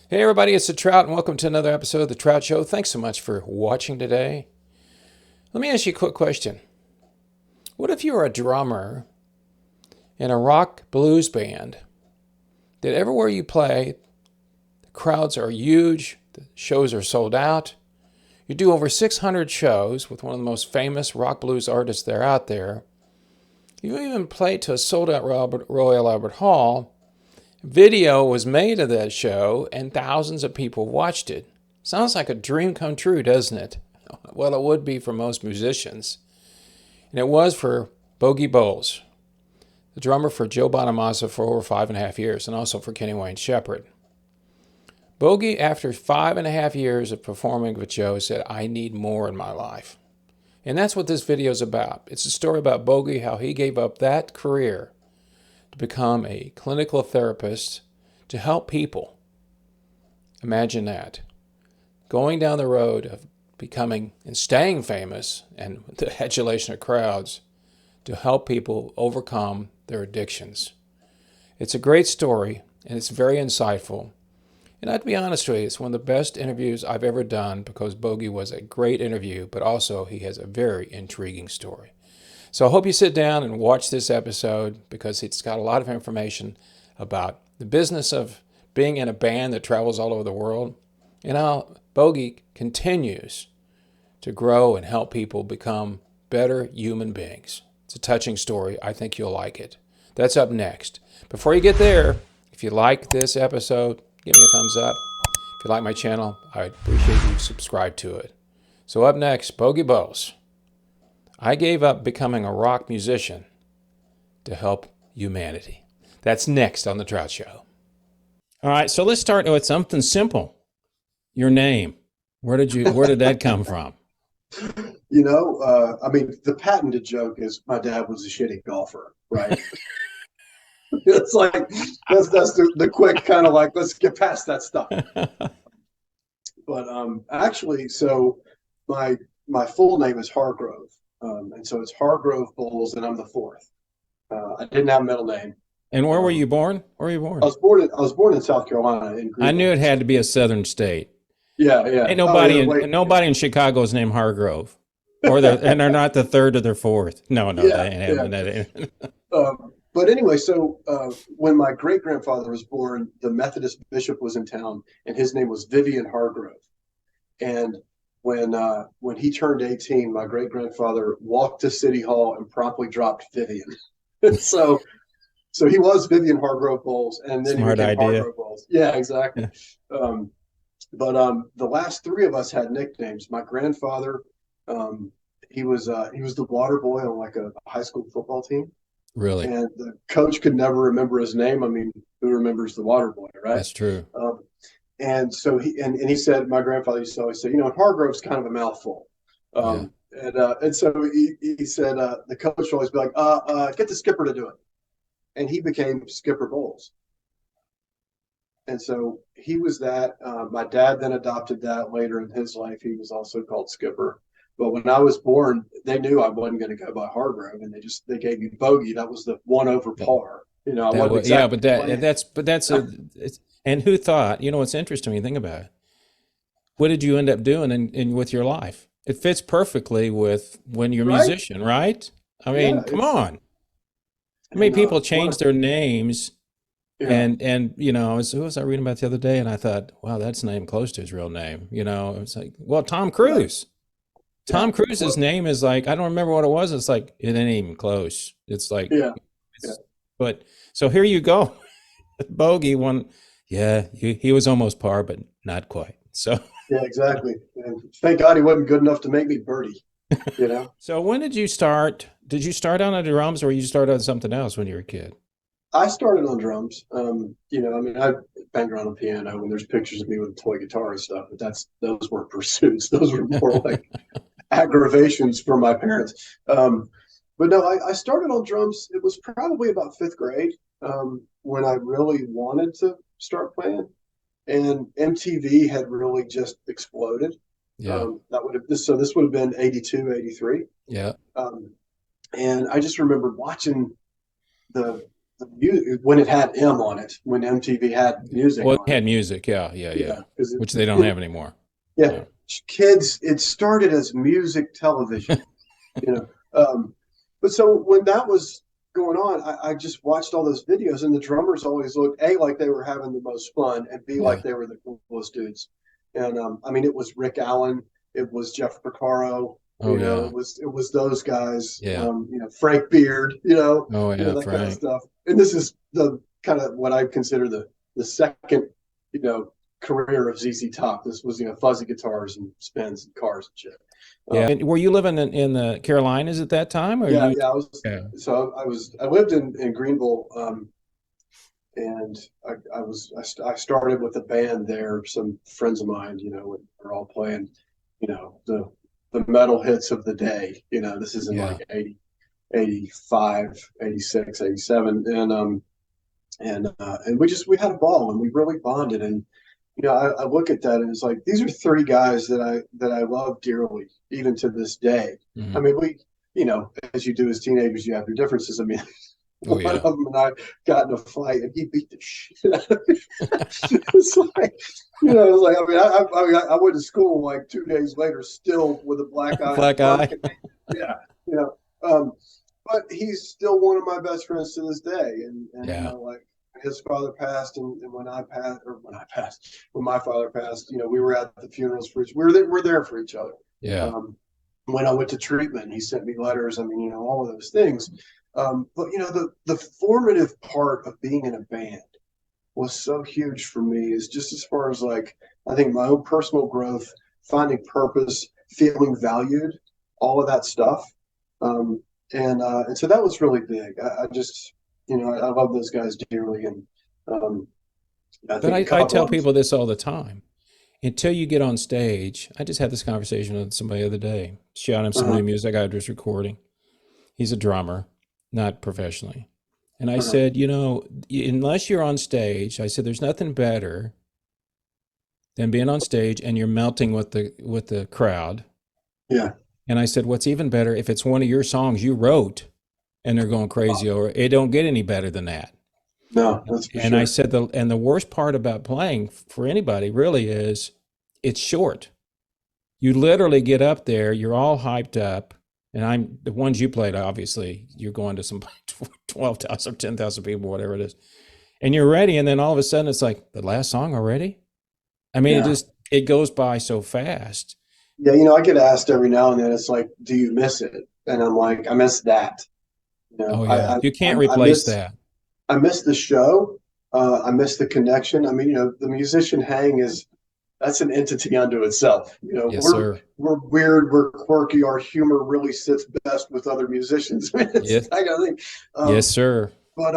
Hey everybody, it's the Trout, and welcome to another episode of the Trout Show. Thanks so much for watching today. Let me ask you a quick question. What if you were a drummer in a rock blues band that everywhere you play, the crowds are huge, the shows are sold out, you do over 600 shows with one of the most famous rock blues artists that are out there, you even played to a sold-out Royal Albert Hall. Video was made of that show, and thousands of people watched it. Sounds like a dream come true, doesn't it? Well, it would be for most musicians. And it was for Bogie Bowles, the drummer for Joe Bonamassa for over 5.5 years, and also for Kenny Wayne Shepherd. Bogie, after 5.5 years of performing with Joe, said, "I need more in my life." And that's what this video is about. It's a story about Bogie, how he gave up that career to become a clinical therapist to help people. Imagine that. Going down the road of becoming and staying famous and the adulation of crowds to help people overcome their addictions. It's a great story, and it's very insightful. And I'd be honest with you, it's one of the best interviews I've ever done because Bogie was a great interview, but also he has a very intriguing story. So I hope you sit down and watch this episode because it's got a lot of information about the business of being in a band that travels all over the world and how Bogie continues to grow and help people become better human beings. It's a touching story. I think you'll like it. That's up next. Before you get there, if you like this episode, give me a thumbs up. If you like my channel, I'd appreciate you subscribe to it. So up next, Bogie Bowles. I gave up becoming a rock musician to help humanity. That's next on The Trout Show. All right, so let's start with something simple. Your name. Where did that come from? The patented joke is my dad was a shitty golfer, right? It's like that's the quick kind of like, let's get past that stuff. But actually, so my full name is Hargrove. And so it's Hargrove Bowles, and I'm the fourth. I didn't have a middle name. And where were you born? Where were you born? I was born in South Carolina in Greenville. I knew it had to be a southern state. Yeah, yeah. Ain't nobody in Chicago is named Hargrove, and they're not the third or the fourth. No, Yeah, that ain't happening. That ain't. But anyway, so when my great grandfather was born, the Methodist bishop was in town, and his name was Vivian Hargrove. And when he turned 18, my great grandfather walked to City Hall and promptly dropped Vivian. so he was Vivian Hargrove Bowles, and then Smart he became idea. Hargrove Bowles. Yeah, exactly. Yeah. But the last three of us had nicknames. My grandfather, he was the water boy on like a high school football team. Really? And the coach could never remember his name. I mean, who remembers the water boy, right? That's true. And so he said, my grandfather used to always say, Hargrove's kind of a mouthful. Yeah. And so he said, the coach would always be like, get the skipper to do it. And he became Skipper Bowles. And so he was that. My dad then adopted that later in his life. He was also called Skipper. But when I was born, they knew I wasn't going to go by Hargrove, and they gave me Bogie. That was the one over par. I wasn't exactly and who thought? What's interesting when you think about it. What did you end up doing in with your life? It fits perfectly with when you're a musician, right? I mean, come on. How many people change their names? Yeah. And who was I reading about the other day? And I thought, wow, that's name close to his real name. It's like, well, Tom Cruise. Tom Cruise's name is like, I don't remember what it was. It's like, it ain't even close. It's like, But so here you go. Bogie won. Yeah, he was almost par, but not quite. So yeah, exactly. And thank God he wasn't good enough to make me birdie. So when did you start? Did you start on the drums, or you started on something else when you were a kid? I started on drums. I banged around on piano, and there's pictures of me with a toy guitar and stuff, but those weren't pursuits. Those were more like aggravations for my parents. But no, I started on drums. It was probably about fifth grade when I really wanted to start playing, and MTV had really just exploded. Yeah. This would have been 82, 83. Yeah. And I just remember watching the when it had M on it, when MTV had music Well, on it it. had music, yeah, yeah, Yeah, yeah, because which they don't have anymore. yeah, Yeah. kids, it started as music television, you know. But so when that was going on, I just watched all those videos, and the drummers always looked A, like they were having the most fun, and B, Yeah. like they were the coolest dudes. And I mean, it was Rick Allen, it was Jeff Porcaro, Oh yeah. it was those guys, Yeah. Frank Beard, Oh yeah, that kind of Frank. stuff. And this is the kind of what I consider the second, you know, career of ZZ Top. This was, fuzzy guitars and spins and cars and shit. Yeah. And were you living in the Carolinas at that time, or Yeah, you? yeah. Yeah. I lived in Greenville, and I started with a band there. Some friends of mine, were all playing, the metal hits of the day. This is in Yeah. like 80, 85, 86, 87, and we had a ball and we really bonded. And I look at that and it's like these are three guys that I love dearly, even to this day. I Hmm. mean, as you do as teenagers, you have your differences. I mean, Oh one yeah. of them and I got in a fight, and he beat the shit out of me. It's like, it's like, I mean, I went to school like 2 days later, still with a black eye and a Black eye. broken. Yeah, you know. But he's still one of my best friends to this day, and Yeah. like his father passed, and when my father passed, we were at the funerals for each. We're there for each other. Yeah. Um, when I went to treatment, he sent me letters. I mean, all of those things. But the formative part of being in a band was so huge for me. Is just as far as like I think my own personal growth, finding purpose, feeling valued, all of that stuff. Um, and so that was really big. I just I love those guys dearly, and um, I But think a I couple tell of them. people this all the time. Until you get on stage, I just had this conversation with somebody the other day. Showed him some Uh-huh, new music I was recording. He's a drummer, not professionally. And I uh-huh, said, unless you're on stage, I said, there's nothing better than being on stage and you're melting with the crowd. yeah, And I said, what's even better if it's one of your songs you wrote and they're going crazy over it. It don't get any better than that. no, that's for And I sure. said, the worst part about playing for anybody really is it's short. You literally get up there, you're all hyped up. And I'm the ones you played, obviously, you're going to some 12,000 or 10,000 people, whatever it is. And you're ready. And then all of a sudden it's like the last song already. I mean, Yeah, it goes by so fast. yeah. I get asked every now and then. It's like, do you miss it? And I'm like, I miss that. Oh yeah. You can't I replace miss that. I miss the show. I miss the connection. I mean, the musician hang is that's an entity unto itself. Yes, sir. We're weird, we're quirky. Our humor really sits best with other musicians. It's Yes. that kind of thing. Yes, Um, sir. but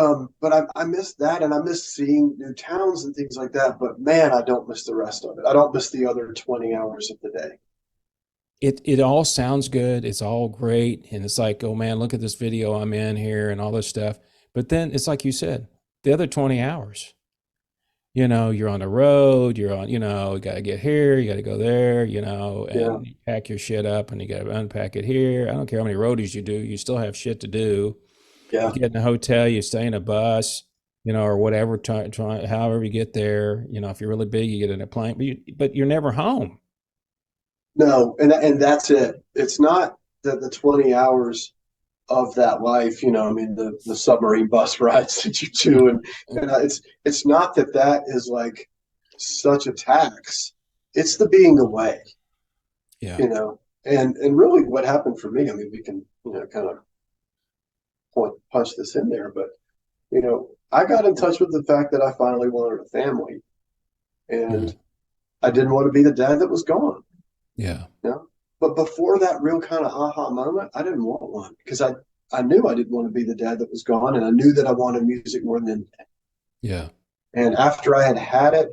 I miss that, and I miss seeing new towns and things like that. But man, I don't miss the rest of it. I don't miss the other 20 hours of the day. It all sounds good. It's all great. And it's like, oh man, look at this video I'm in here and all this stuff. But then it's like you said, the other 20 hours. You're on the road, you got to get here, you got to go there, Yeah, and you pack your shit up and you got to unpack it here. I don't care how many roadies you do, you still have shit to do. You yeah. get in a hotel, you stay in a bus, or whatever, however you get there. If you're really big, you get in a plane, but you're never home. No, and that's it. It's not the 20 hours of that life. I mean, the submarine bus rides that you do, and it's not that is like such a tax. It's the being away, Yeah. you know. And really, what happened for me? I mean, we can kind of punch this in there, but I got in touch with the fact that I finally wanted a family, Mhm. and I didn't want to be the dad that was gone. Yeah. You know? But before that real kind of aha moment, I didn't want one because I knew I didn't want to be the dad that was gone, and I knew that I wanted music more than anything. Yeah. And after I had it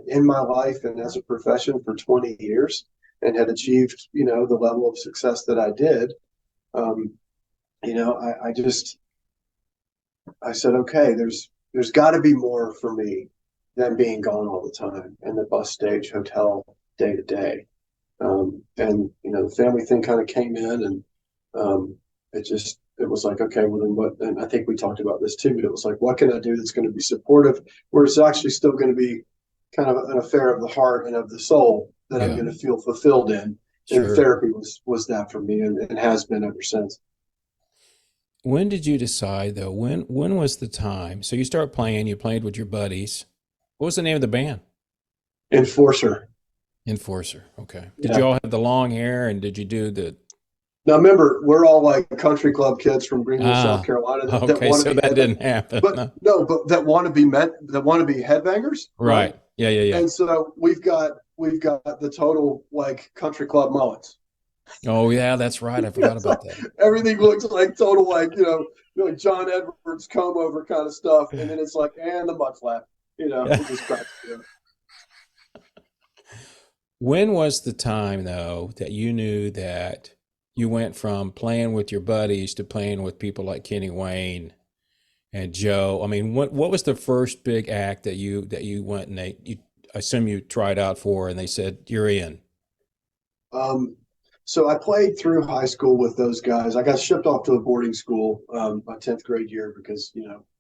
in my life and as a profession for 20 years and had achieved, the level of success that I did, um, I said, okay, there's got to be more for me than being gone all the time and the bus stage hotel day to day. And the family thing kind of came in, and it just it was like, okay, well then what? And I think we talked about this too. It was like, what can I do that's going to be supportive, where it's actually still going to be kind of an affair of the heart and of the soul that I'm Yeah, going to feel fulfilled in. And sure. therapy was that for me, and has been ever since. When did you decide though? When was the time? So you start playing, you played with your buddies. What was the name of the band? Enforcer. Enforcer. Okay. Did you Yeah. all have the long hair and did you do the Now remember, we're all like country club kids from Greenville, South ah Carolina that okay, want to so be that head, didn't happen. but No. no, but that want to be headbangers, right? Right. Yeah, yeah, yeah. And so we've got the total like country club mullets. Oh yeah, that's right. I forgot It's like about that. everything looks like total like like John Edwards comb over kind of stuff, and then it's like and the mud flap. Yeah. It just cracks me up. When was the time though that you knew that you went from playing with your buddies to playing with people like Kenny Wayne and Joe? I mean, what was the first big act that you went and I assume you tried out for and they said you're in? Um, so I played through high school with those guys. I got shipped off to a boarding school my 10th grade year because,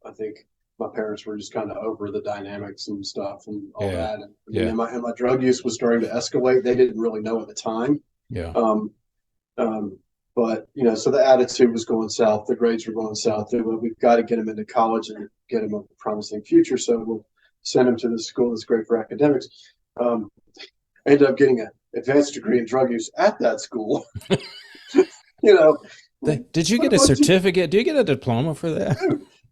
I think my parents were just kind of over the dynamics and stuff and all Yeah. that. And I mean, Yeah. and my drug use was starting to escalate. They didn't really know at the time. Yeah. Um, but, so the attitude was going south. The grades were going south. We've got to get them into college and get them a promising future. So we'll send them to this school that's great for academics. Um, I ended up getting an advanced degree in drug use at that school. you know, Did you put a get a bunch of certificate? Do you get a diploma for that?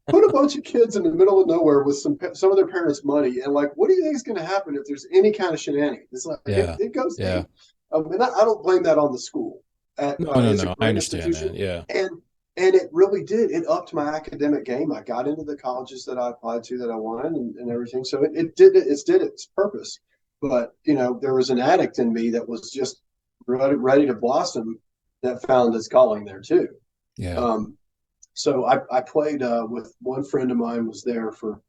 put a bunch of kids in the middle of nowhere with some of their parents' money, and like, what do you think is going to happen if there's any kind of shenanigans? It's like Yeah. it goes Yeah. deep. And I don't blame that on the school. No, no, It's a no. I great understand institution, that. Yeah. and it really did. It upped my academic game. I got into the colleges that I applied to that I wanted, and everything. So it did its purpose. But there was an addict in me that was just ready to blossom that found its calling there too. Yeah. Um, so I played with one friend of mine was there for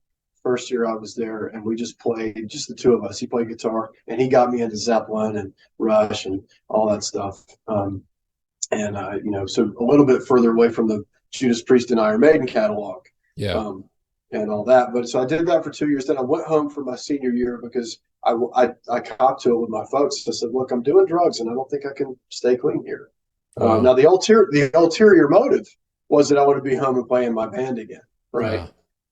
first year I was there, and we just played, just the two of us. He played guitar, and he got me into Zeppelin and Rush and all that stuff. And so a little bit further away from the Judas Priest and Iron Maiden catalog, Yeah. and all that. But so I did that for 2 years. Then I went home for my senior year because I copped to it with my folks. I said, "Look, I'm doing drugs, and I don't think I can stay clean here." Wow. Now the ulterior motive was that I want to be home and play in my band again, right?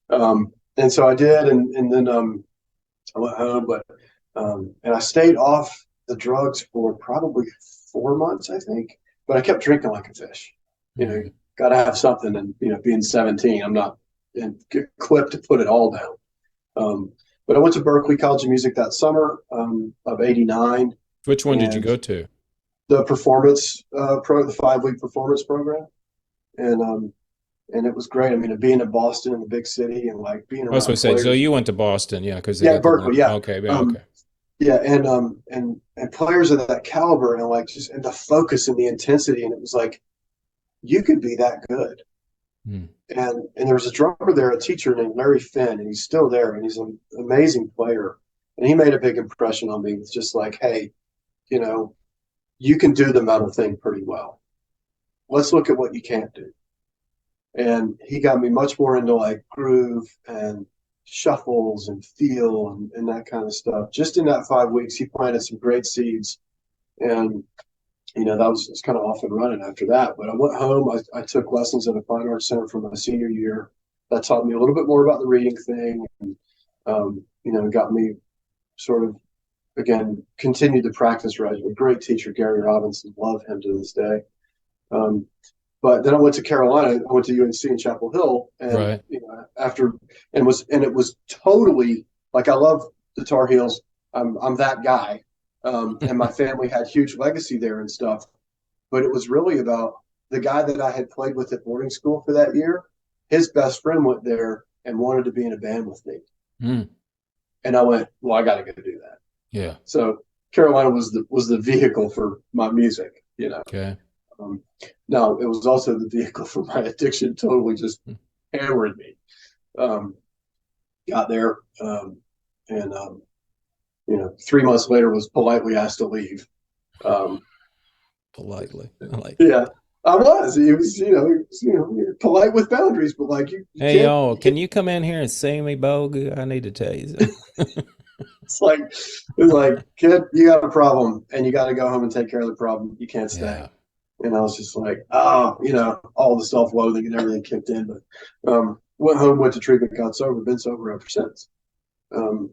Wow. And so I did, and then I went home, but and I stayed off the drugs for probably 4 months, I think. But I kept drinking like a fish. Mm. Got to have something, and being 17, I'm not equipped to put it all down. But I went to Berklee College of Music that summer of '89, Which one did you and go to? the performance the 5-week performance program, and it was great. I mean, being in Boston in the big city and like being I was going around to say, so players. you went to Boston, yeah, because they Yeah, got the Berklee. one. Yeah, Okay, yeah, um, okay. yeah, and players of that caliber and like just and the focus and the intensity, and it was like you could be that good. Mm. And there was a drummer there, a teacher named Larry Finn, and he's still there, and he's an amazing player. And he made a big impression on me. It's just like, hey, you know, you can do the metal thing pretty well. Let's look at what you can't do. And he got me much more into like groove and shuffles and feel and that kind of stuff. Just in that 5 weeks, he planted some great seeds. And, that was kind of off and running after that. But I went home. I took lessons at a fine arts center for my senior year. That taught me a little bit more about the reading thing. And, got me sort of, again, continued to practice right. A great teacher, Gary Robinson. Love him to this day. Um, But then I went to Carolina. I went to UNC in Chapel Hill, and Right. it was totally like I love the Tar Heels. I'm that guy, and my family had huge legacy there and stuff. But it was really about the guy that I had played with at boarding school for that year. His best friend went there and wanted to be in a band with me, Mm. and I went, well, I got to go do that. Yeah. So Carolina was the vehicle for my music. Okay. No, it was also the vehicle for my addiction. Totally just hammered me. Um, got there, and 3 months later was politely asked to leave. Um, Politely. I like yeah, I was. He was, you're polite with boundaries, but like you Hey, can't. y'all, can you come in here and sing me Bogie? I need to tell you something. It's like, kid, you got a problem, and you got to go home and take care of the problem. You can't stay. Yeah. And I was just like, all the self-loathing and everything kicked in. But went home, went to treatment, got sober, been sober ever since. Um,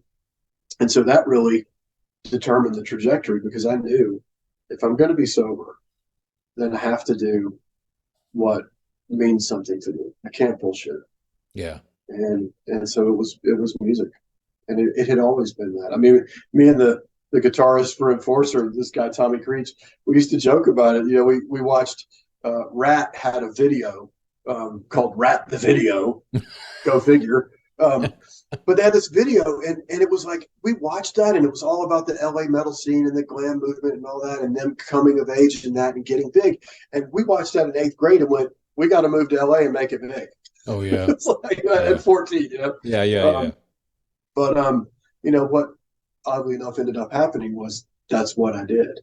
and so that really determined the trajectory because I knew if I'm going to be sober, then I have to do what means something to me. I can't bullshit. Yeah. And so it was music, and it had always been that. I mean, me and the guitarist for Enforcer, this guy Tommy Creech, we used to joke about it. We watched Rat had a video called Rat the Video. Go figure. But they had this video, and it was like we watched that, and it was all about the LA metal scene and the glam movement and all that, and them coming of age and that and getting big. And we watched that in 8th grade and went, we got to move to LA and make it big. Oh, yeah. It's like Yeah. at 14, Yeah. Yeah. Yeah. Um, but what oddly enough ended up happening was that's what I did.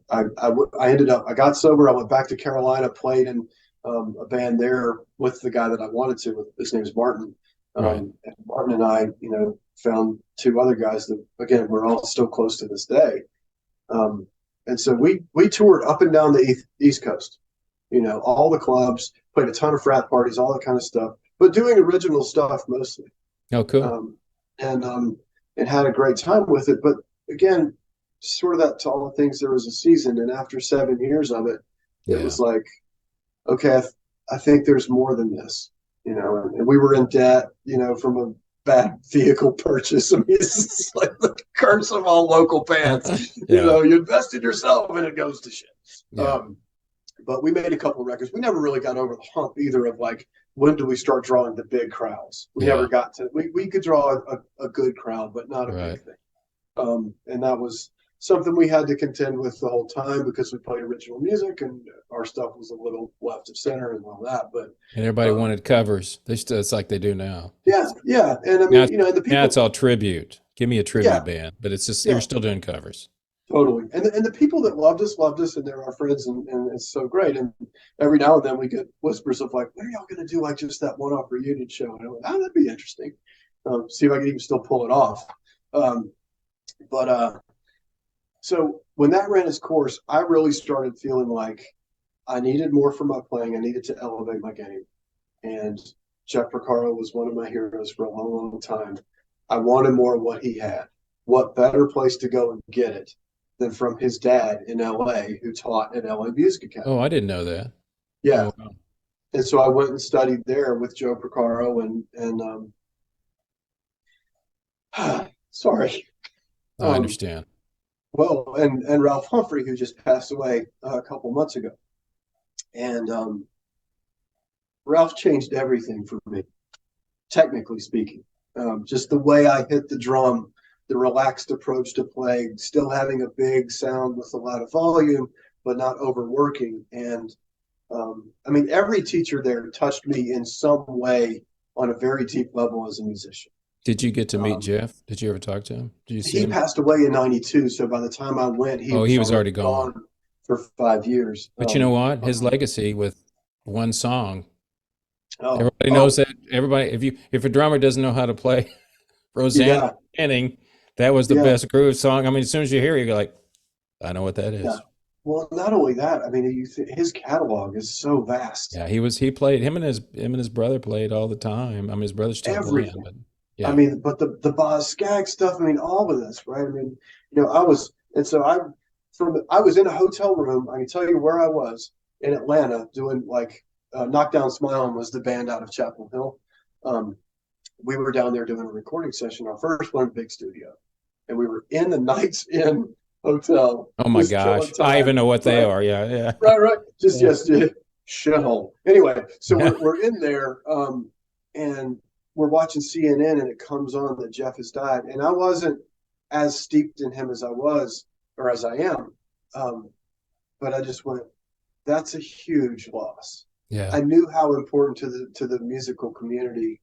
I ended up, I got sober. I went back to Carolina, played in a band there with the guy that I wanted to. His name is Martin. Right. And Martin and I, found two other guys that, again, we're all still close to this day. And so we toured up and down the East Coast, all the clubs, played a ton of frat parties, all that kind of stuff, but doing original stuff mostly. Oh, cool. Um, and had a great time with it. But again, sort of that to all the things, there was a season, and after 7 years of it, it Yeah. was like, okay, I think there's more than this, and we were in debt, from a bad vehicle purchase. I mean, it's like the curse of all local bands. Yeah. You invest in yourself and it goes to shit. Yeah. But we made a couple of records. We never really got over the hump either of like, when do we start drawing the big crowds? We Yeah. never got to, we could draw a good crowd, but not a Right. big thing. And that was something we had to contend with the whole time because we played original music and our stuff was a little left of center and all that. But And everybody um, wanted covers. It's like they do now. yeah. And I Now, mean, and the now it's people, all tribute. Give me a yeah, tribute band, but it's just you're yeah. still doing covers. Totally. And the people that loved us, and they're our friends, and it's so great. And every now and then we get whispers of like, when are y'all going to do like just that one-off reunion show? And I'm like, oh, that'd be interesting. See if I can even still pull it off. Um, but so when that ran its course, I really started feeling like I needed more from my playing. I needed to elevate my game. And Jeff Porcaro was one of my heroes for a long, long time. I wanted more of what he had. What better place to go and get it than from his dad in LA, who taught at LA Music Academy. Oh, I didn't know that. Yeah. Oh, wow. And so I went and studied there with Joe Porcaro and sorry. I Um, understand. well, and Ralph Humphrey, who just passed away a couple months ago. And Ralph changed everything for me, technically speaking. Just the way I hit the drum, the relaxed approach to playing, still having a big sound with a lot of volume, but not overworking. And I mean, every teacher there touched me in some way on a very deep level as a musician. Did you get to meet Um, Jeff? Did you ever talk to him? Did you see he him? passed away in '92, so by the time I went, he Oh, was he was already already gone. gone for 5 years. But you know what? His legacy with one song. Oh, Everybody knows oh, that. Everybody, if a drummer doesn't know how to play Roseanne yeah, Inning, that was the yeah, best groove song. I mean, as soon as you hear it, you're like, I know what that yeah. is. Well, not only that, I mean, his catalog is so vast. Yeah, he played him and his brother played all the time. I mean, his brother's still playing, Everything. but I yeah. mean, but the Boz Skaggs stuff. I mean, all of this, right? I mean, I was, and so I was in a hotel room. I can tell you where I was in Atlanta doing like Knockdown Smiling was the band out of Chapel Hill. Um, we were down there doing a recording session, our first one, big studio, and we were in the Knights Inn hotel, Oh my just killing gosh, I even time, know what they right? are. Yeah, yeah, Right. Just yeah, yes, shithole. Anyway, so yeah. we're in there, and we're watching CNN, and it comes on that Jeff has died, and I wasn't as steeped in him as I was or as I am, um, but I just went, that's a huge loss. Yeah. I knew how important to the musical community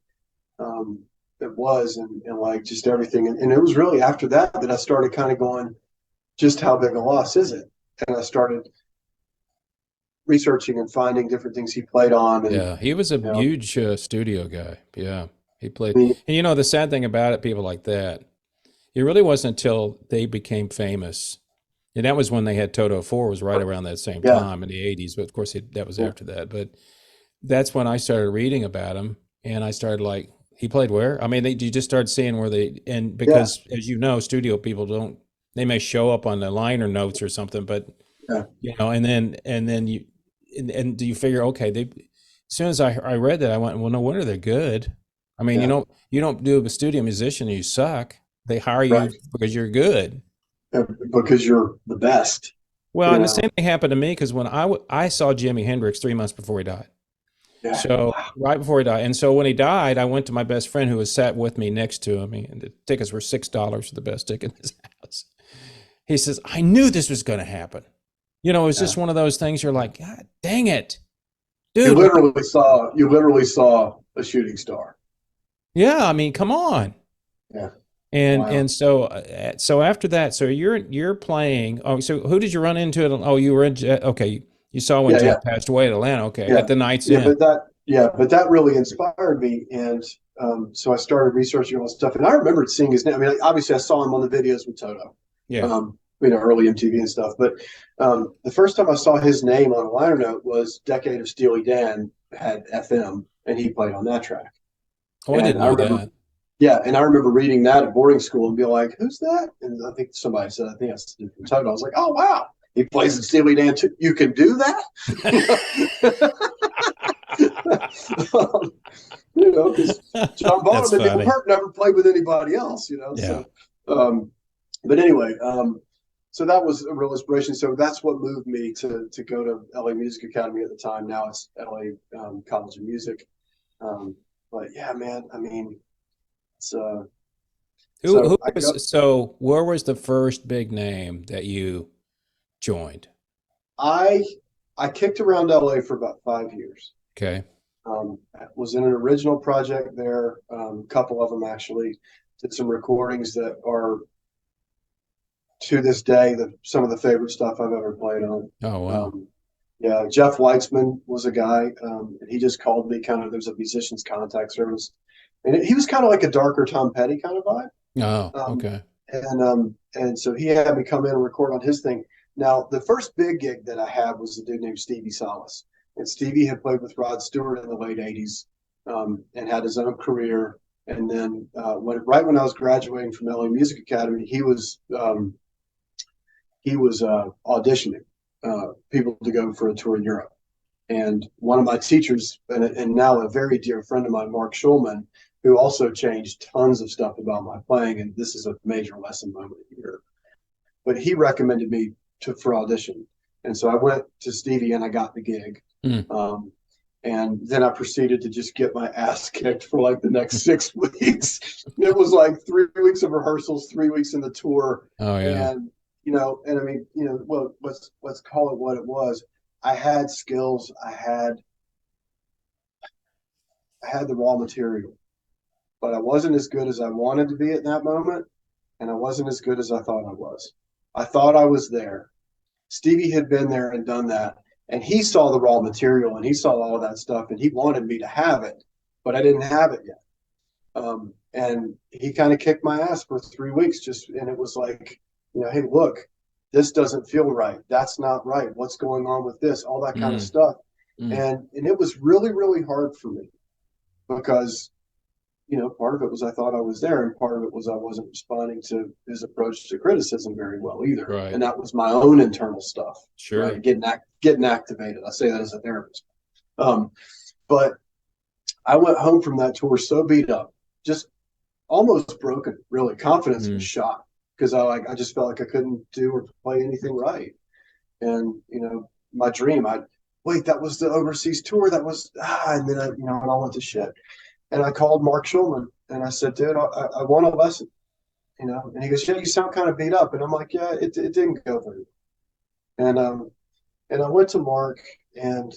it was, and like just everything, and it was really after that that I started kind of going, just how big a loss is it? And I started researching and finding different things he played on, and Yeah, he was a you know, huge studio guy. Yeah, he played. I mean, And you know, the sad thing about it, people like that, it really wasn't until they became famous. And that was when they had Toto 4 was right around that same yeah, time in the 80s. But of course, that was yeah, after that. But that's when I started reading about him. And I started like, he played where? I mean, you just start seeing where and yeah, because as you know, studio people don't, they may show up on the liner notes or something, but yeah, you know, and then and do you figure, okay, as soon as I read that, I went, well, no wonder they're good. I mean, yeah. you don't do a studio musician and you suck. They hire you Right. because you're good. Because you're the best. Well, You and the know. same thing happened to me because when I saw Jimi Hendrix 3 months before he died. Yeah. So Wow. right before he died, and so when he died, I went to my best friend who was sat with me next to him, and the tickets were $6 for the best ticket in his house. He says, "I knew this was going to happen." You know, it was Yeah. just one of those things. You're like, God dang it, You dude! literally saw a shooting star. Yeah, I mean, come on. Yeah. Wow. And so so after that, so you're playing. Oh, so who did you run into? Oh, you were in. Okay, you saw when Yeah. Jeff Yeah. passed away at Atlanta. Okay, Yeah. at the Night's Yeah. Inn. But that really inspired me. And so I started researching all this stuff. And I remembered seeing his name. I mean, obviously, I saw him on the videos with Toto, Yeah. early MTV and stuff. But the first time I saw his name on a liner note was Decade of Steely Dan had FM, and he played on that track. Oh, I And didn't I know remember, that. yeah, and I remember reading that at boarding school and being like, "Who's that?" And I think somebody said, "I think that's Steve from Toto." I was like, "Oh wow, he plays in Steely Dan too. You can do that." Because John That's Bonham and Neil funny. Peart never played with anybody else. Yeah. Um, but anyway, so that was a real inspiration. So that's what moved me to go to LA Music Academy at the time. Now it's LA College of Music. Um, but yeah, man, I mean, it's Who so I go. was so where was the first big name that you joined? I I kicked around LA for about 5 years. Okay. Was in an original project there, a couple of them actually. Did some recordings that are to this day some of the favorite stuff I've ever played on. Oh wow. Um, yeah, Jeff Weitzman was a guy, and he just called me. Kind of, there's a musician's contact service, and he was kind of like a darker Tom Petty kind of vibe. Oh, Um, okay. and so he had me come in and record on his thing. Now, the first big gig that I had was a dude named Stevie Solace, and Stevie had played with Rod Stewart in the late '80s, and had his own career. And then right when I was graduating from LA Music Academy, he was auditioning people to go for a tour in Europe. And one of my teachers, and now a very dear friend of mine, Mark Schulman, who also changed tons of stuff about my playing, and this is a major lesson moment here. But he recommended me for audition, and so I went to Stevie and I got the gig. Mm. And then I proceeded to just get my ass kicked for like the next 6 weeks. It was like 3 weeks of rehearsals, 3 weeks in the tour, Oh yeah. and and I mean, well, let's call it what it was. I had skills. I had the raw material, but I wasn't as good as I wanted to be at that moment, and I wasn't as good as I thought I was. I thought I was there. Stevie had been there and done that, and he saw the raw material and he saw all of that stuff, and he wanted me to have it, but I didn't have it yet. And he kind of kicked my ass for 3 weeks, and it was like, hey, look, this doesn't feel right. That's not right. What's going on with this? All that kind of Mm. stuff. Mm. And it was really, really hard for me because part of it was I thought I was there, and part of it was I wasn't responding to his approach to criticism very well either. Right. And that was my own internal stuff, Sure. right? Getting activated. I say that as a therapist. But I went home from that tour so beat up, just almost broken. Really, confidence was Mm. shot because I just felt like I couldn't do or play anything right. And my dream, wait, that was the overseas tour. That was and then and I went to shit. And I called Mark Schulman and I said, dude, I want a lesson, And he goes, yeah, you sound kind of beat up. And I'm like, yeah, it didn't go very well. And I went to Mark and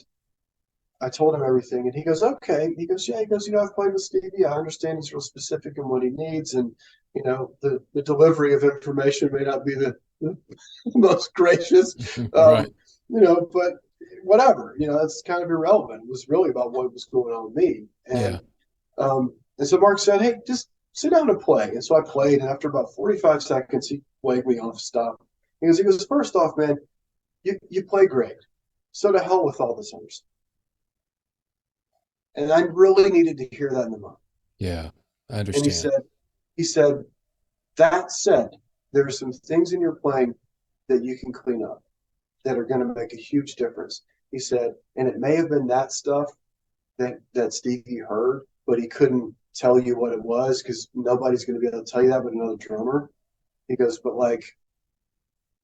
I told him everything. And he goes, okay. He goes, yeah. He goes, I've played with Stevie. I understand he's real specific in what he needs. And, the delivery of information may not be the most gracious, Right. but whatever, that's kind of irrelevant. It was really about what was going on with me. Yeah. And so Mark said, hey, just sit down and play. And so I played, and after about 45 seconds, he waved me off, stop. He goes, first off, man, you play great. So to hell with all this other stuff. And I really needed to hear that in the moment. Yeah. I And understand. he said, that said, there are some things in your playing that you can clean up that are going to make a huge difference. He said, and it may have been that stuff that Stevie heard, but he couldn't tell you what it was because nobody's going to be able to tell you that but another drummer. He goes, but like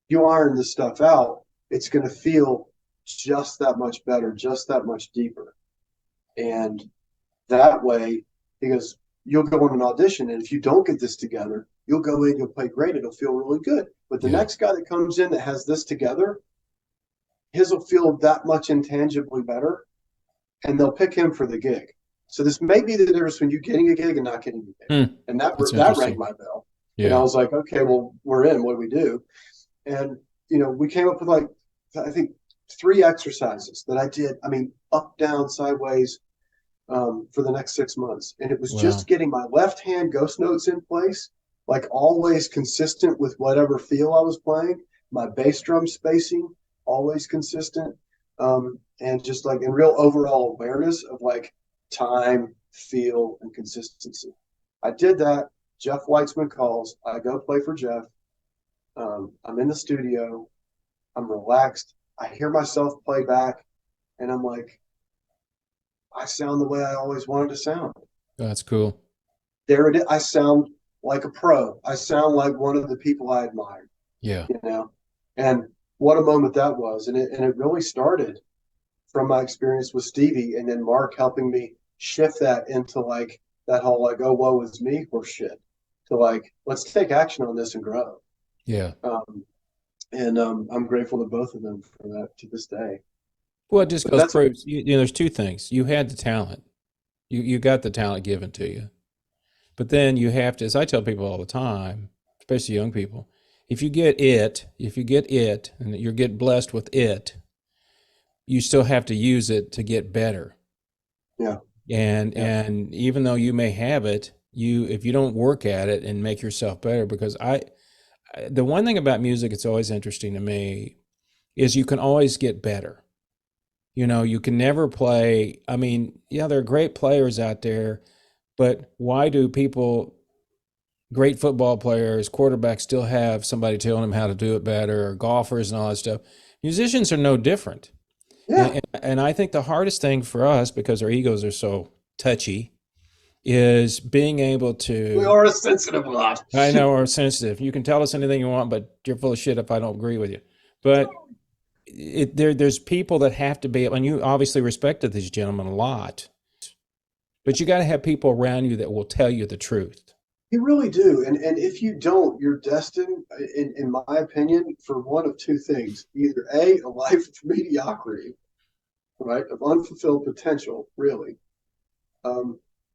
you iron this stuff out, it's going to feel just that much better, just that much deeper. And that way, he goes, you'll go in an audition, and if you don't get this together, you'll go in, you'll play great, it'll feel really good. But the Yeah. next guy that comes in that has this together, his will feel that much intangibly better, and they'll pick him for the gig. So this may be the difference between you getting a gig and not getting a gig. And that That's rang interesting. my bell. Yeah. And I was like, okay, well, we're in. What do we do? And, we came up with like, I think 3 exercises that I did. I mean, up, down, sideways, for the next 6 months. And it was Wow. just getting my left hand ghost notes in place, like always consistent with whatever feel I was playing, my bass drum spacing, always consistent. And just like in real overall awareness of like time, feel, and consistency. I did that. Jeff Weitzman calls. I go play for Jeff. I'm in the studio. I'm relaxed. I hear myself play back, and I'm like, I sound the way I always wanted to sound. That's cool. There it is. I sound like a pro. I sound like one of the people I admired. Yeah. And what a moment that was. And it really started from my experience with Stevie, and then Mark helping me shift that into like that whole like, oh, woe is me or shit, to like, let's take action on this and grow. Yeah. And I'm grateful to both of them for that to this day. Well, it just But goes that's proves, there's 2 things. You had the talent. You got the talent given to you. But then you have to, as I tell people all the time, especially young people, if you get it, and you get blessed with it, you still have to use it to get better. yeah. And even though you may have it, if you don't work at it and make yourself better, because the one thing about music it's always interesting to me is you can always get better. You can never play. I mean, yeah, there are great players out there, but why do great football players, quarterbacks, still have somebody telling them how to do it better, or golfers and all that stuff? Musicians are no different. Yeah. And I think the hardest thing for us, because our egos are so touchy, is being able We to. are a sensitive lot. I know we're sensitive. You can tell us anything you want, but you're full of shit if I don't agree with you. But there's people that have to be, and you obviously respected these gentlemen a lot, but you got to have people around you that will tell you the truth. You really do. And if you don't, you're destined, in my opinion, for one of 2 things. Either a life of mediocrity, right? Of unfulfilled potential, really.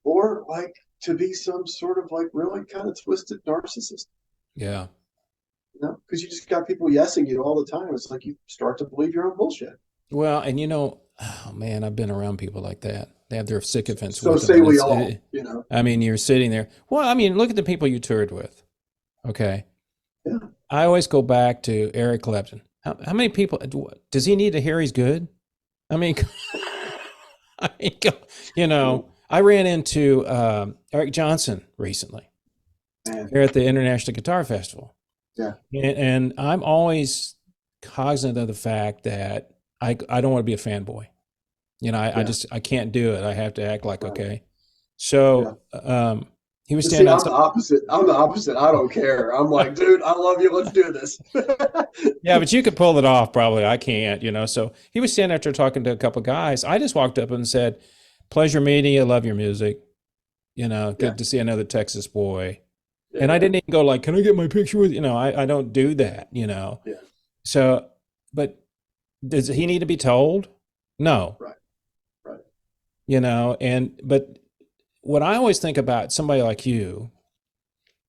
Or like to be some sort of like really kind of twisted narcissist. Yeah. Because you just got people yesing you all the time. It's like you start to believe your own bullshit. Well, and oh man, I've been around people like that. They have their sycophants So with them. say And we all, I mean, you're sitting there. Well, I mean, look at the people you toured with. Okay. Yeah. I always go back to Eric Clapton. How many people does he need to hear he's good? I mean, I ran into Eric Johnson recently Man. here at the International Guitar Festival. Yeah. And I'm always cognizant of the fact that I don't want to be a fanboy. I can't do it. I have to act like, Right. okay. So he was See, standing I'm outside. the opposite. I'm the opposite. I don't care. I'm like, dude, I love you. Let's do this. Yeah, but you could pull it off. Probably I can't, So he was standing out there talking to a couple of guys. I just walked up and said, pleasure meeting you. Love your music. Good to see another Texas boy. Yeah. And I didn't even go like, can I get my picture with you? I don't do that, Yeah. So, but does he need to be told? No. Right. But what I always think about somebody like you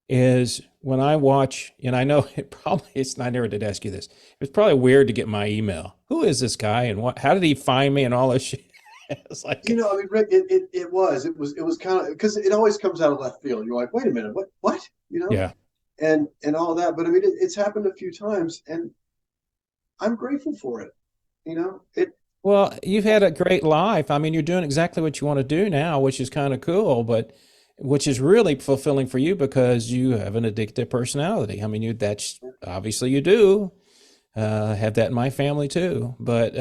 is when I watch, and I know I never did ask you this. It's probably weird to get my email. who is this guy and how did he find me and all this shit? It's like, You know, I mean, Rick, it was kind of because it always comes out of left field. You're like, wait a minute, what, you know, yeah. and all that. But I mean, it's happened a few times, and I'm grateful for it. You know, Well, you've had a great life. I mean, you're doing exactly what you want to do now, which is kind of cool, but which is really fulfilling for you because you have an addictive personality. I mean, that's obviously you do have that in my family too. But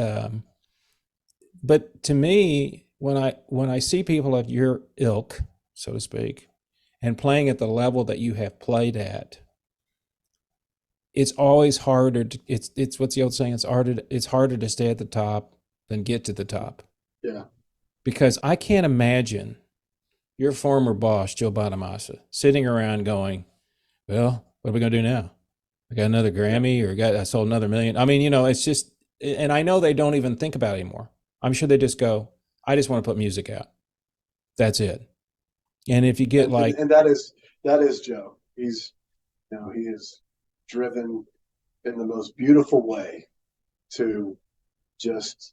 to me, when I see people of your ilk, so to speak, and playing at the level that you have played at, it's always harder to, it's what's the old saying? It's harder to stay at the top than get to the top. yeah, Because I can't imagine your former boss, Joe Bonamassa, sitting around going, well, what are we going to do now? I got another Grammy or I sold another million. I mean, it's just, and I know they don't even think about it anymore. I'm sure they just go, I just want to put music out. That's it. And if you get like, and that is Joe. He is driven in the most beautiful way to just,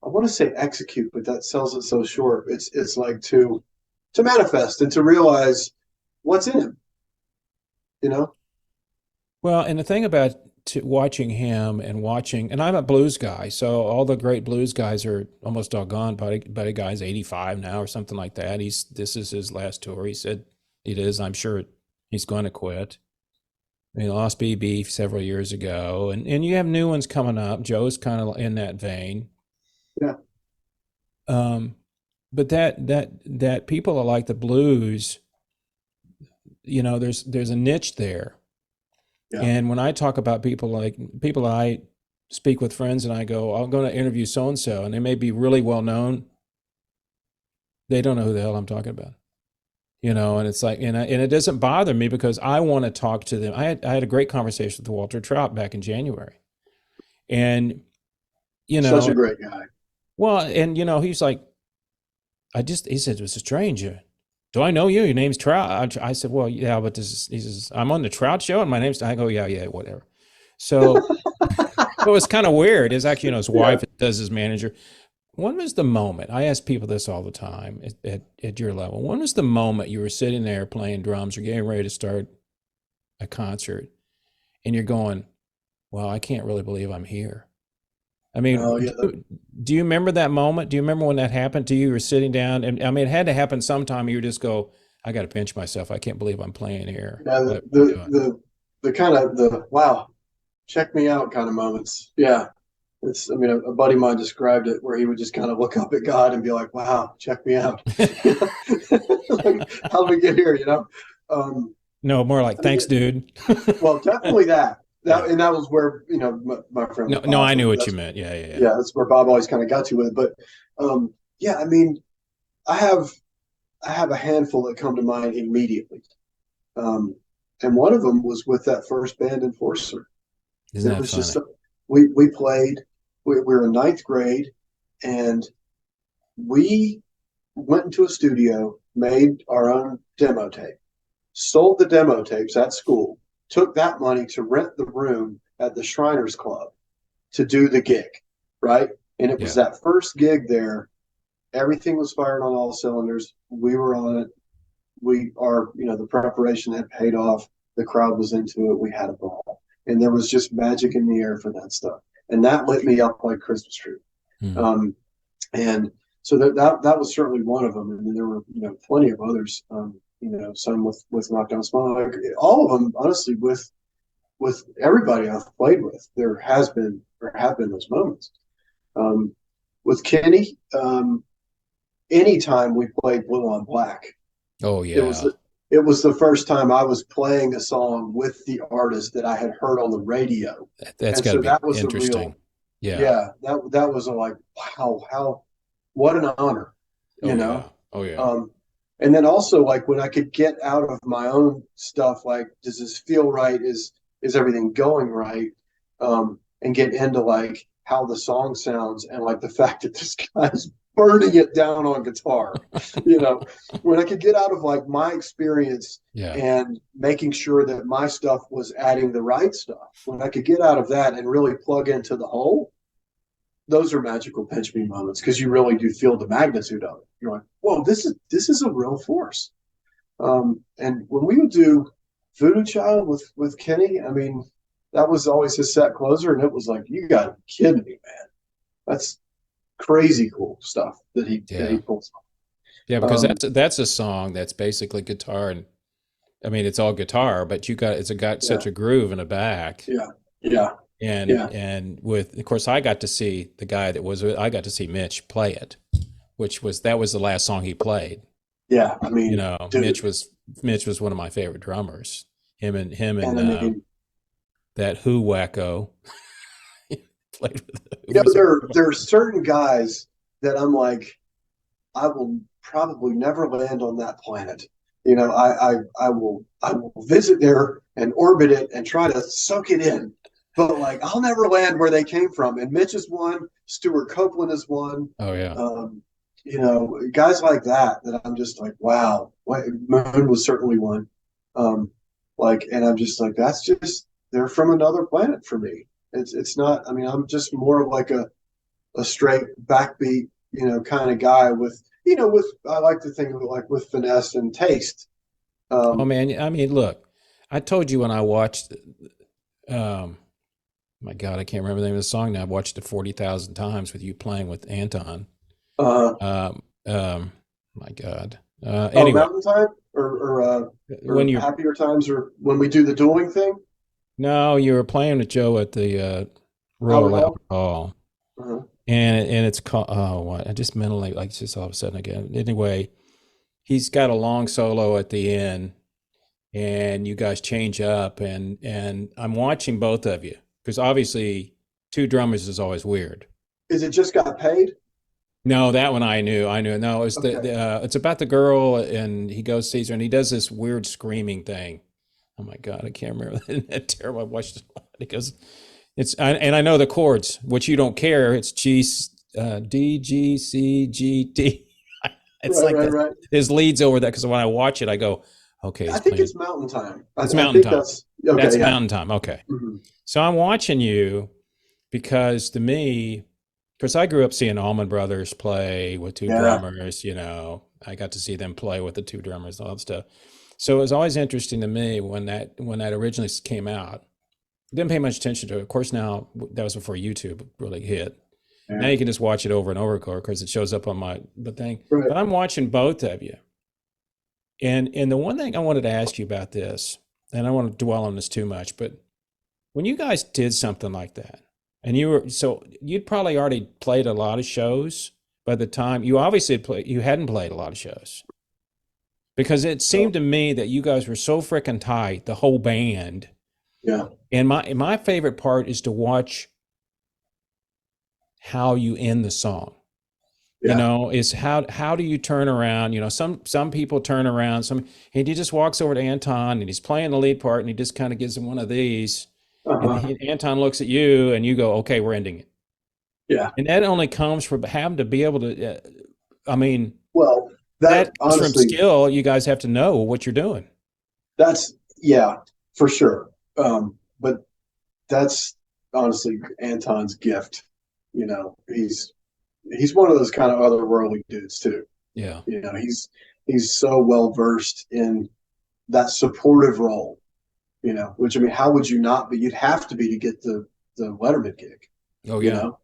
I want to say execute, but that sells it so short. It's like to manifest and to realize what's in him, you know? well, and the thing about watching him and I'm a blues guy, so all the great blues guys are almost all gone. Buddy guy's 85 now or something like that. This is his last tour. He said it is. I'm sure he's going to quit. He lost BB several years ago, and you have new ones coming up. Joe's kind of in that vein. Yeah. But that people are like the blues, there's a niche there. Yeah. And when I talk about people I speak with friends and I go, I'm going to interview so and so, and they may be really well known, they don't know who the hell I'm talking about. And it's like, and it doesn't bother me because I want to talk to them. I had a great conversation with Walter Trout back in January, and Such a great guy. well, and he's like, he said, it was a stranger. Do I know you? Your name's Trout. I said, well, yeah, but he says, I'm on the Trout show and my name's, I go, yeah, whatever. So it was kind of weird. It's actually, his wife does his manager. When was the moment? I ask people this all the time at your level. When was the moment you were sitting there playing drums or getting ready to start a concert and you're going, well, I can't really believe I'm here. I mean, do you remember that moment? Do you remember when that happened to you? You were sitting down, and I mean, it had to happen sometime. You just go, I got to pinch myself. I can't believe I'm playing here. Yeah, the kind of wow, check me out kind of moments. Yeah. I mean, a buddy of mine described it where he would just kind of look up at God and be like, wow, check me out. Like, how did we get here, No, more like, thanks, dude. Well, definitely that. And that was where, my friend. No, I knew what you meant. Yeah. Yeah, that's where Bob always kind of got to with it. But yeah, I mean, I have a handful that come to mind immediately. And one of them was with that first band Enforcer. Isn't that was funny? just we played. We were in ninth grade, and we went into a studio, made our own demo tape, sold the demo tapes at school, took that money to rent the room at the Shriners Club to do the gig, right? And it was that first gig there. Everything was firing on all cylinders. We were on it. The preparation had paid off. The crowd was into it. We had a ball. And there was just magic in the air for that stuff. And that lit me up like Christmas tree. And so that was certainly one of them. And then there were, plenty of others, some with Knockdown Smile. All of them, honestly, with everybody I've played with, there have been those moments. With Kenny, anytime we played Blue on Black, oh yeah, it was the first time I was playing a song with the artist that I had heard on the radio. That's got to be interesting. Yeah, that was like, wow, what an honor, Oh yeah. And then also, like, when I could get out of my own stuff, like, does this feel right? Is everything going right? And get into like how the song sounds and like the fact that this guy's burning it down on guitar, you know, when I could get out of like my experience Yeah. and making sure that my stuff was adding the right stuff, when I could get out of that and really plug into the whole, those are magical pinch me moments because you really do feel the magnitude of it. You're like, whoa, this is a real force. And when we would do Voodoo Child with Kenny, I mean, that was always his set closer, and it was like, you got to be kidding me, man. That's crazy cool stuff that he pulls off. Yeah, because that's a song that's basically guitar, and I mean it's all guitar, but it's got Yeah, such a groove in the back. yeah, yeah, yeah, And with, of course, I got to see the guy that was I got to see Mitch play it, that was the last song he played. yeah. I You mean, know, dude, Mitch was one of my favorite drummers. Him and and I mean, that Who wacko played with the Who you know, was there are certain guys that I'm like, I will probably never land on that planet. You know, I will visit there and orbit it and try to soak it in. But like I'll never land where they came from. And Mitch is one, Stuart Copeland is one. Oh yeah. You know, guys like that I'm just like, wow. Moon was certainly one. Like, and I'm just like, that's just they're from another planet for me. It's not. I mean, I'm just more of like a straight backbeat, you know, kind of guy with, you know, with I like to think of it like with finesse and taste. Oh Um, man, I mean, look, I told you when I watched, um, my God, I can't remember the name of the song now. I've watched it 40,000 times with you playing with Anton. uh, My God. oh, Anyway, Mountain Time or when you're Happier Times or when we do the dueling thing, no, you were playing with Joe at the Albert Royal Hall. Albert Hall, Uh-huh. and it's called, oh, what? I just mentally, like, just all of a sudden again. Anyway, he's got a long solo at the end, and you guys change up, and I'm watching both of you because obviously two drummers is always weird. Is it just got paid? No, that one I knew. I knew. No, it's Okay. it's about the girl, and he goes sees her, and he does this weird screaming thing. Oh my God, I can't remember. Isn't that terrible? I watched it a lot because and I know the chords, which you don't care. It's D, G, C, G, D. It's Right, like right, that. right. His leads over that because when I watch it, I go, okay, I he's think playing. it's Mountain Time. It's I Mountain think Time. that's okay. That's Yeah. Mountain Time. Okay. Hmm. So I'm watching you because to me, because I grew up seeing Allman Brothers play with two Yeah. drummers, you know, I got to see them play with the two drummers and all that stuff. So it was always interesting to me when that originally came out. Didn't pay much attention to it. Of course, now that was before YouTube really hit. Now Yeah. you can just watch it over and over because it shows up on the thing. Right. But I'm watching both of you. And the one thing I wanted to ask you about this, and I don't want to dwell on this too much, but when you guys did something like that, and you'd probably already played a lot of shows by the time you obviously you hadn't played a lot of shows because it seemed So, to me that you guys were so freaking tight, the whole band. yeah. And my favorite part is to watch how you end the song. You Yeah. know, is how do you turn around? You know, some people turn around, and he just walks over to Anton and he's playing the lead part and he just kind of gives him one of these. And Uh-huh. Anton looks at you and you go, okay, we're ending it. Yeah. And that only comes from having to be able to, I mean, Well, that that comes from honestly, skill. You guys have to know what you're doing. that's yeah, for sure. But that's honestly Anton's gift. You know, he's one of those kind of otherworldly dudes too. Yeah. You know, he's so well versed in that supportive role. You know, which I mean, how would you not be? You'd have to be to get the Letterman gig. Oh, You yeah. know,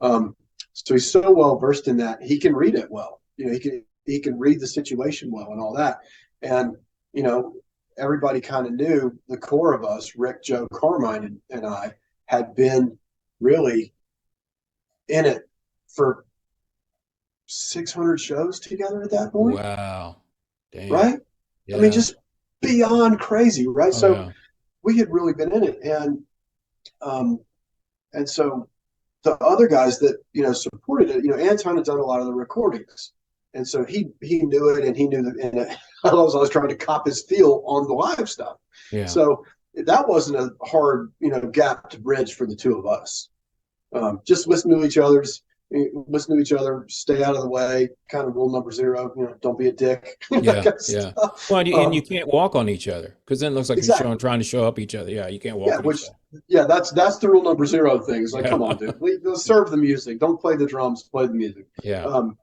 um, so he's so well versed in that he can read it well. You know, he can read the situation well and all that. And you know, everybody kind of knew the core of us, Rick, Joe, Carmine, and I had been really in it for 600 shows together at that point, Wow. Damn. right? I mean, Yeah. just beyond crazy, right? Oh, So yeah. we had really been in it, um, and so the other guys that supported it, Anton had done a lot of the recordings, and so he knew it, and he knew that. And I was trying to cop his feel on the live stuff, Yeah. so that wasn't a hard gap to bridge for the two of us. Just listen to each other's listen to each other, stay out of the way, kind of rule number zero, don't be a dick. That Yeah, kind of yeah. stuff. Well, and you can't walk on each other because then it looks like you're Exactly. trying to show up each other. Yeah, you can't Yeah, walk on each other. that's the rule number zero thing. It's like, Yeah, come on, dude, let's serve the music. Don't play the drums, play the music. yeah, Um,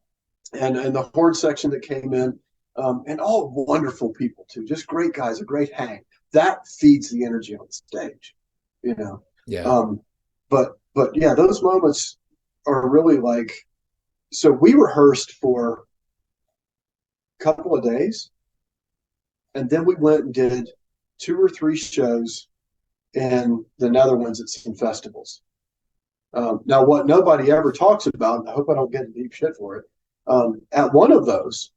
and the horn section that came in, and all wonderful people too, just great guys, a great hang. That feeds the energy on the stage, you know. yeah. Um, but yeah, those moments are really like. So we rehearsed for a couple of days, and then we went and did 2 or 3 shows in the Netherlands at some festivals. Now, what nobody ever talks about, and I hope I don't get in deep shit for it. At one of those,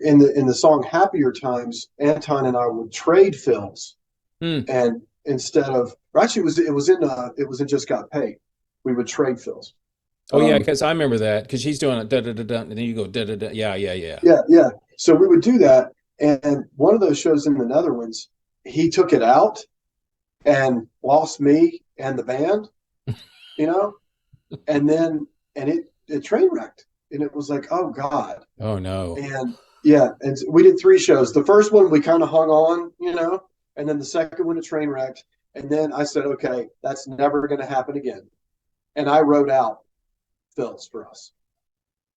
in the song "Happier Times," Anton and I would trade fills, Hmm. and instead of, or actually, it was in "Just Got Paid." We would trade fills. Oh yeah, Um, because I remember that because she's doing a da da da da, and then you go da da da. Yeah, yeah, yeah. yeah, yeah. So we would do that, and one of those shows in the Netherlands, he took it out and lost me and the band, you know, and then it train wrecked, and it was like, oh God. Oh no. And yeah, and we did 3 shows. The first one we kind of hung on, and then the second one it train wrecked. And then I said, okay, that's never going to happen again. And I wrote out fills for us.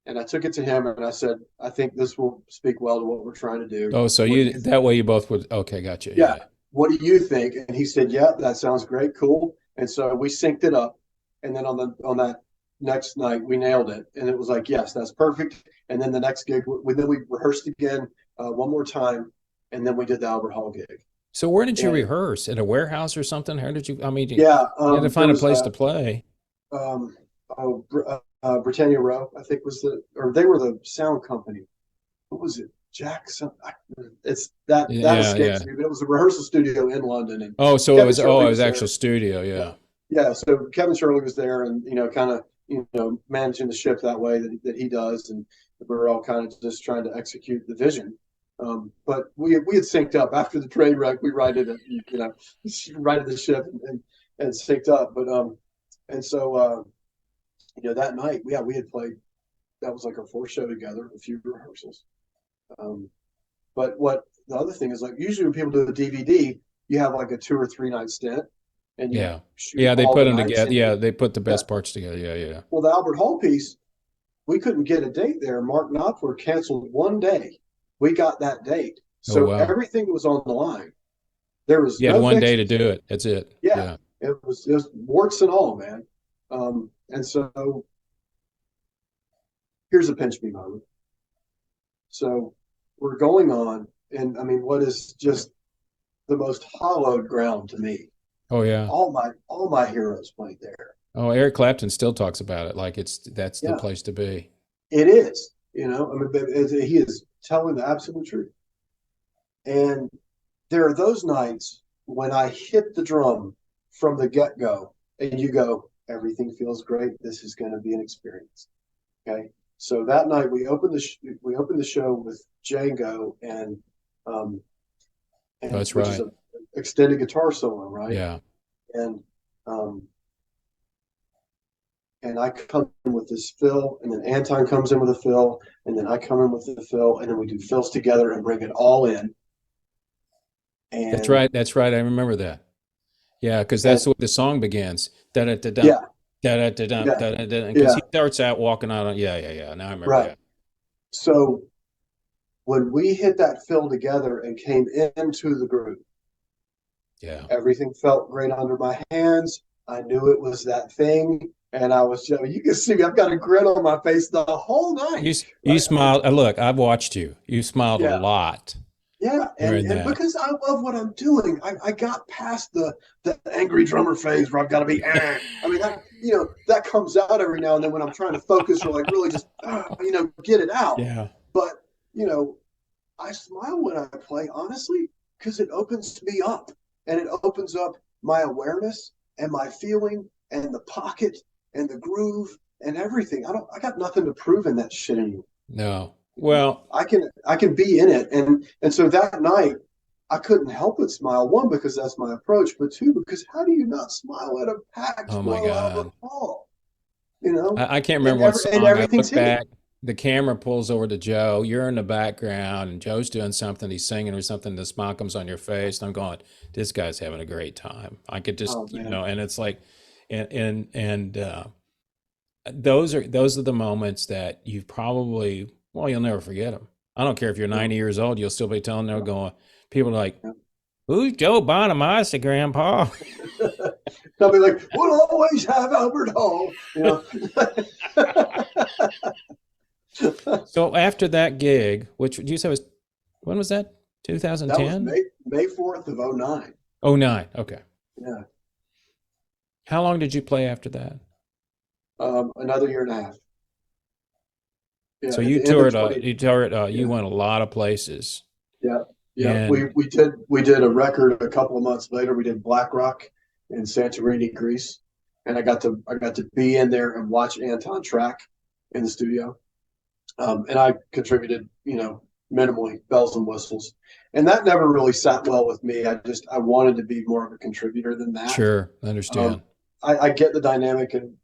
And I took it to him and I said, I think this will speak well to what we're trying to do. Oh, so What do you you think? that way you both would. Okay, gotcha. Yeah. Yeah. What do you think? And he said, yeah, that sounds great. Cool. And so we synced it up. And then on that next night, we nailed it. And it was like, yes, that's perfect. And then the next gig, then we rehearsed again one more time. And then we did the Albert Hall gig. So where did you And rehearse? At a warehouse or something? How did you? I mean, yeah, you had to there find a was place to play. um, Britannia Row, I think or they were the sound company. What was it? Jackson. It's that Yeah, escapes yeah. me, but it was a rehearsal studio in London, and Oh, so it Kevin was. Oh, Shirley it was was actual there. studio. Yeah. Yeah, so Kevin Shirley was there, and kind of managing the ship that way that he does, and we were all kind of just trying to execute the vision. But we had synced up after the train wreck. We righted it, righted the ship and synced up. But and so that night, yeah, we had played. That was like our fourth show together, a few rehearsals. Um, but what the other thing is, like, usually when people do a DVD, you have like a 2 or 3 night stint, and you Yeah. shoot Yeah, they all put the them nights. together. Yeah, they put the Yeah. best parts together. Yeah, yeah. Well, the Albert Hall piece, we couldn't get a date there. Mark Knopfler canceled one day. We got that date, Oh so wow. everything was on the line. There was You had no one day to fixes. do it. That's it. Yeah, Yeah. it was warts and all, man. And so here's a pinch me moment. So we're going on, and I mean, what is just the most hollowed ground to me? Oh yeah. All my heroes played there. Oh, Eric Clapton still talks about it like that's the Yeah, place to be. it is. I mean, he is telling the absolute truth. And there are those nights when I hit the drum from the get go, and you go, everything feels great. This is going to be an experience. Okay. So that night we opened the show with Django um, and That's which is right. a extended guitar solo, right? Yeah. And um, and I come in with this fill, and then Anton comes in with a fill, and then I come in with the fill, and then we do fills together and bring it all in. That's And right. That's right. I remember that. Yeah, because and that's what the song begins. Da da da da yeah, da da da da yeah, da da. Because yeah, he starts out walking out on. Yeah, yeah, yeah. Now I remember. right. Yeah. So when we hit that fill together and came into the groove, Yeah. everything felt great under my hands. I knew it was that thing. And I was just, you can see me, I've got a grin on my face the whole night. You Right? I mean, smiled. Look, I've watched you. You smiled a yeah, lot yeah. And during and that. because I love what I'm doing, I got past the angry drummer phase where I've got to be, I mean, that comes out every now and then when I'm trying to focus or like really just, get it out. Yeah. But, you know, I smile when I play, honestly, because it opens me up and it opens up my awareness and my feeling and the pocket and the groove and everything. I got nothing to prove in that shit anymore. No. Well. I can be in it. And so that night I couldn't help but smile. One, because that's my approach, but two, because how do you not smile at a packed Oh my Royal Albert God. Hall? you know, I can't and remember what and song. I everything's look hitting. back, the camera pulls over to Joe. You're in the background, and Joe's doing something. He's singing or something. The smile comes on your face, and I'm going, "This guy's having a great time." I could just, Oh man. and it's like, and those are the moments that you probably, well, you'll never forget them. I don't care if you're No, 90 years old, you'll still be telling them, no, going, people are like, no. "Who's Joe Bonamassa, Grandpa?" They'll be like, we'll always have Albert Hall, you know. So after that gig, which did you say was, when was that? That was 2010? May 4th of '09. Oh, nine. Okay. Yeah. How long did you play after that? Another year and a half. Yeah, So at you the end of toured, 20. you Yeah, went a lot of places. yeah, yeah. We And we did we did a record a couple of months later. We did Black Rock in Santorini, Greece, and I got to be in there and watch Anton track in the studio. And I contributed, minimally, bells and whistles, and that never really sat well with me. I wanted to be more of a contributor than that. sure, I Um, understand. I get the dynamic and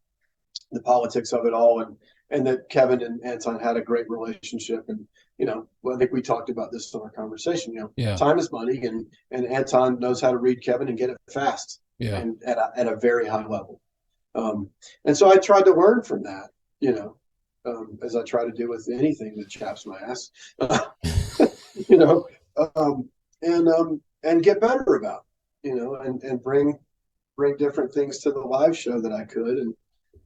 the politics of it all, and that Kevin and Anton had a great relationship, and well, I think we talked about this in our conversation. Yeah. Time is money, and Anton knows how to read Kevin and get it fast Yeah. and at a very high level. And so I tried to learn from that, as I try to do with anything that chaps my ass, you know, um, and get better about, and bring different things to the live show that I could and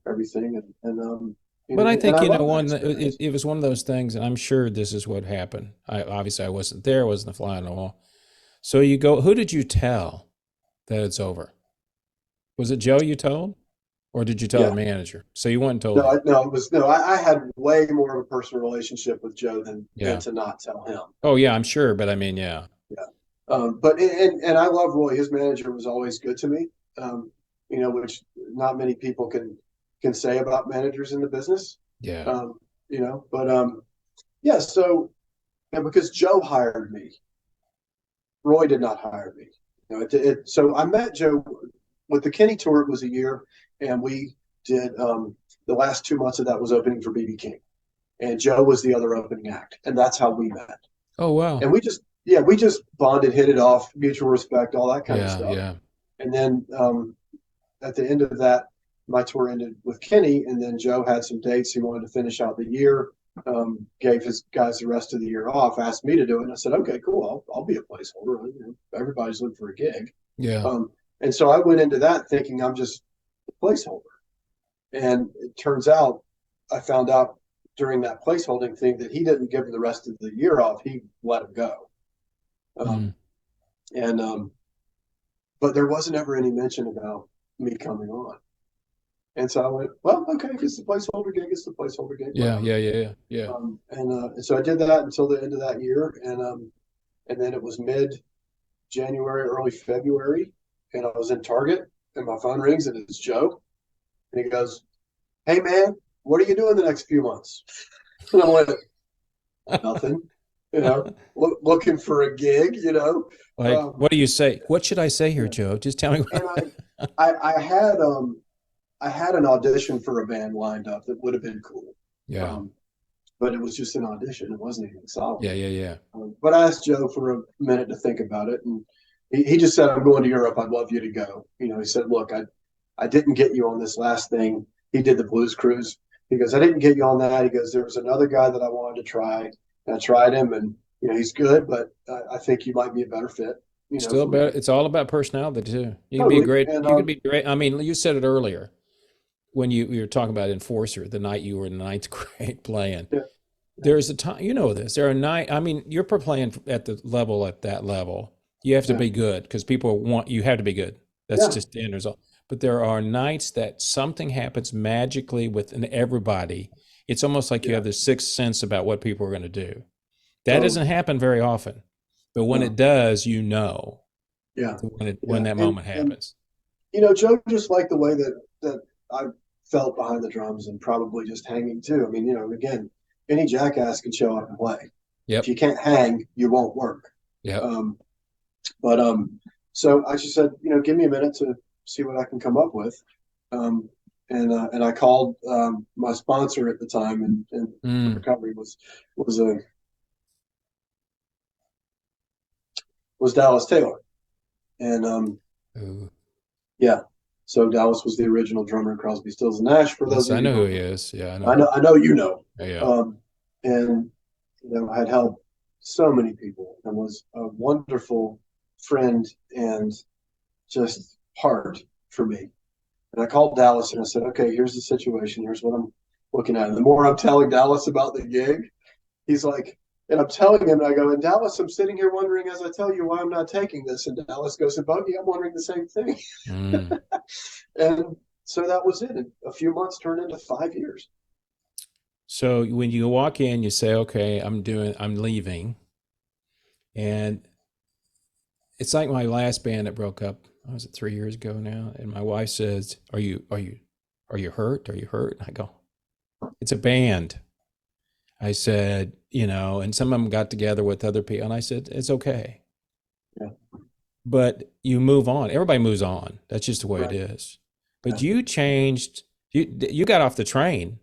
everything, But I and think, I love that one, experience. it was one of those things, and I'm sure this is what happened. Obviously I wasn't there, I wasn't a fly on the wall. So you go, who did you tell that it's over? Was it Joe you told? Or did you tell the Yeah, manager? So you went and told no, him. no, it was no. I had way more of a personal relationship with Joe than Yeah. to not tell him. Oh yeah, I'm sure, but I mean, yeah. Yeah. But and I love Roy. His manager was always good to me. Which not many people can say about managers in the business. Yeah. But yeah. So and because Joe hired me, Roy did not hire me. So I met Joe with the Kenny tour. It was a year, and we did the last 2 months of that was opening for BB King, and Joe was the other opening act, and that's how we met. Oh wow. And we just bonded, hit it off, mutual respect, all that kind of Yeah, stuff. yeah. And then at the end of that, my tour ended with Kenny, and then Joe had some dates he wanted to finish out the year. Gave his guys the rest of the year off, asked me to do it, and I said, "Okay, cool, I'll be a placeholder. Everybody's looking for a gig." Yeah. And so I went into that thinking I'm just a placeholder, and it turns out I found out during that placeholding thing that he didn't give him the rest of the year off; he let him go. Mm. Um, and But there wasn't ever any mention about me coming on. And so I went, well, okay, if it's the placeholder gig, it's the placeholder gig, Yeah, whatever. yeah, yeah, yeah. Yeah. And so I did that until the end of that year, and then it was mid January, early February, and I was in Target, and my phone rings, and it's Joe, and he goes, "Hey man, what are you doing the next few months?" And I went, "Nothing, looking for a gig, Like, um, what do you say? What should I say here, Joe? Just tell me and what. I had an audition for a band lined up that would have been cool. Yeah. Um, but it was just an audition. It wasn't anything solid. Yeah, yeah, yeah. But I asked Joe for a minute to think about it. And he just said, "I'm going to Europe. I'd love you to go." He said, "Look, I didn't get you on this last thing." He did the blues cruise. He goes, "I didn't get you on that." He goes, "There was another guy that I wanted to try. And I tried him, and, he's good, but I think you might be a better fit, Still for me." about, it's all about personality too. You could be a Totally. great, And you could be great. I mean, you said it earlier when you were talking about Enforcer, the night you were in ninth grade playing. yeah, There's a time, this. There are night. I mean, you're playing at that level. You have to yeah, be good because people want you have to be good. That's yeah, just the end result. But there are nights that something happens magically within everybody. It's almost like you yeah, have this sixth sense about what people are going to do. That totally. doesn't happen very often, but when it No, does, yeah, when yeah. that And moment happens. Joe just liked the way that I felt behind the drums and probably just hanging too. I mean, again, any jackass can show up and play. If Yep. you can't hang, you won't work. Yep. Um, but so I just said, give me a minute to see what I can come up with. Um, and I called my sponsor at the time, and Mm. recovery was a was Dallas Taylor, and Ooh. yeah, so Dallas was the original drummer in Crosby, Stills and Nash. For those Yes, of I you know who who don't he know, is. Yeah, I know. I know you know, Yeah. um, and had helped so many people and was a wonderful friend and just heart for me. And I called Dallas and I said, okay, here's the situation. Here's what I'm looking at. And the more I'm telling Dallas about the gig, he's like, and I'm telling him, and I go, in Dallas, I'm sitting here wondering as I tell you why I'm not taking this. And Dallas goes, and Bogie, I'm wondering the same thing. Mm. And so that was it. And a few months turned into 5 years. So when you walk in, you say, okay, I'm leaving. And it's like my last band that broke up. Was it 3 years ago now? And my wife says, are you hurt? Are you hurt? And I go, it's a band. I said, and some of them got together with other people. And I said, it's okay. Yeah. But you move on. Everybody moves on. That's just the way it Right. is. But Yeah. you changed. You got off the train.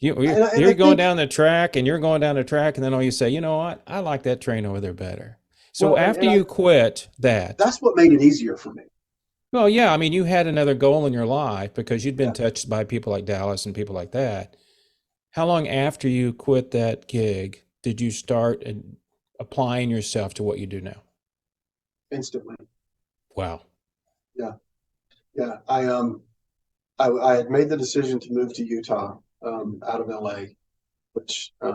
And You're I going think, down the track, and you're going down the track, and then all you say, you know what? I like that train over there better. So well, after and I, you quit that, that's what made it easier for me. well, yeah, I mean, you had another goal in your life because you'd been Yeah. touched by people like Dallas and people like that. How long after you quit that gig did you start applying yourself to what you do now? Instantly. Wow. Yeah. Yeah. I had made the decision to move to Utah, out of LA, which I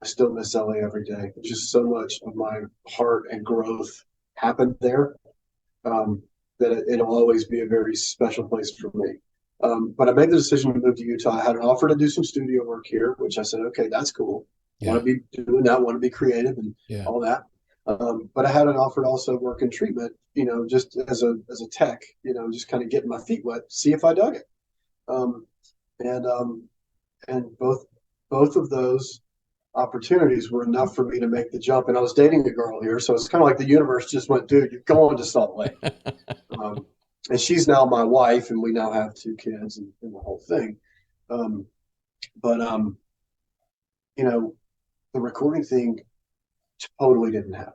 still miss LA every day. Just so much of my heart and growth happened there, um, that it'll always be a very special place for me. But I made the decision to move to Utah. I had an offer to do some studio work here, which I said, okay, that's cool. I want Yeah. to be doing that, I want to be creative and Yeah. all that. But I had an offer to also work in treatment, just as a tech, just kind of getting my feet wet, see if I dug it. Um, and and both of those opportunities were enough for me to make the jump. And I was dating a girl here, so it's kind of like the universe just went, dude, you're going to Salt Lake. Um, and she's now my wife, and we now have 2 kids and the whole thing. Um, but the recording thing totally didn't happen.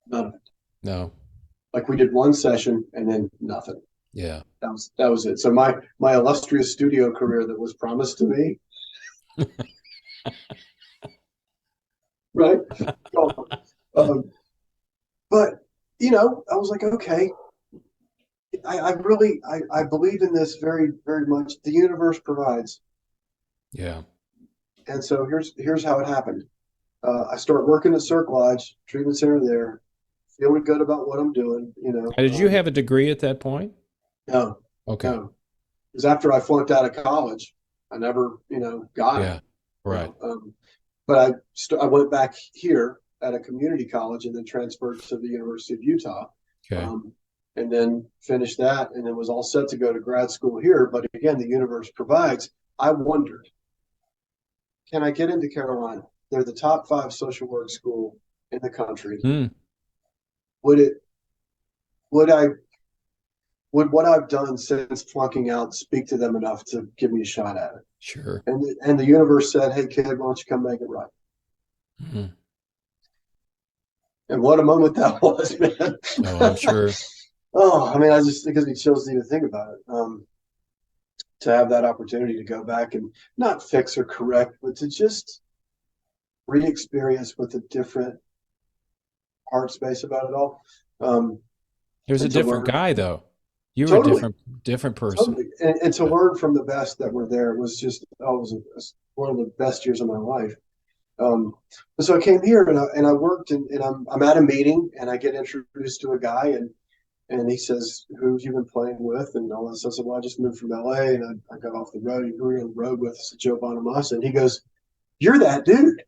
None of it. No. Like we did one session and then nothing. Yeah. That was it. So my illustrious studio career that was promised to me, right? Well, but I was like, okay, I really I believe in this very, very much. The universe provides. Yeah. And so here's how it happened. I start working at Cirque Lodge Treatment Center there, feeling good about what I'm doing. Did you have a degree at that point? No, Okay. no, because after I flunked out of college, I never got it. Yeah. Right. But I went back here at a community college and then transferred to the University of Utah. Okay. And then finished that and then was all set to go to grad school here. But again, the universe provides. I wondered, can I get into Carolina? They're the top 5 social work school in the country. Mm. Would it? Would I? Would what I've done since flunking out speak to them enough to give me a shot at it? Sure. And the universe said, "Hey kid, why don't you come make it right?" Mm. And what a moment that was, man! Oh, I'm sure. Oh, I mean, I just because it chills to even think about it. To have that opportunity to go back and not fix or correct, but to just re-experience with a different heart space about it all. He was a And to different learn guy, though. You were a totally, different person. totally, and to Yeah. learn from the best that were there was just one of the best years of my life. And so I came here and I worked and I'm at a meeting and I get introduced to a guy and he says, "Who have you been playing with?" And all that stuff. I said, "Well, I just moved from LA and I got off the road. Who were you on the road with?" I said, "Joe Bonamassa." And he goes, "You're that dude.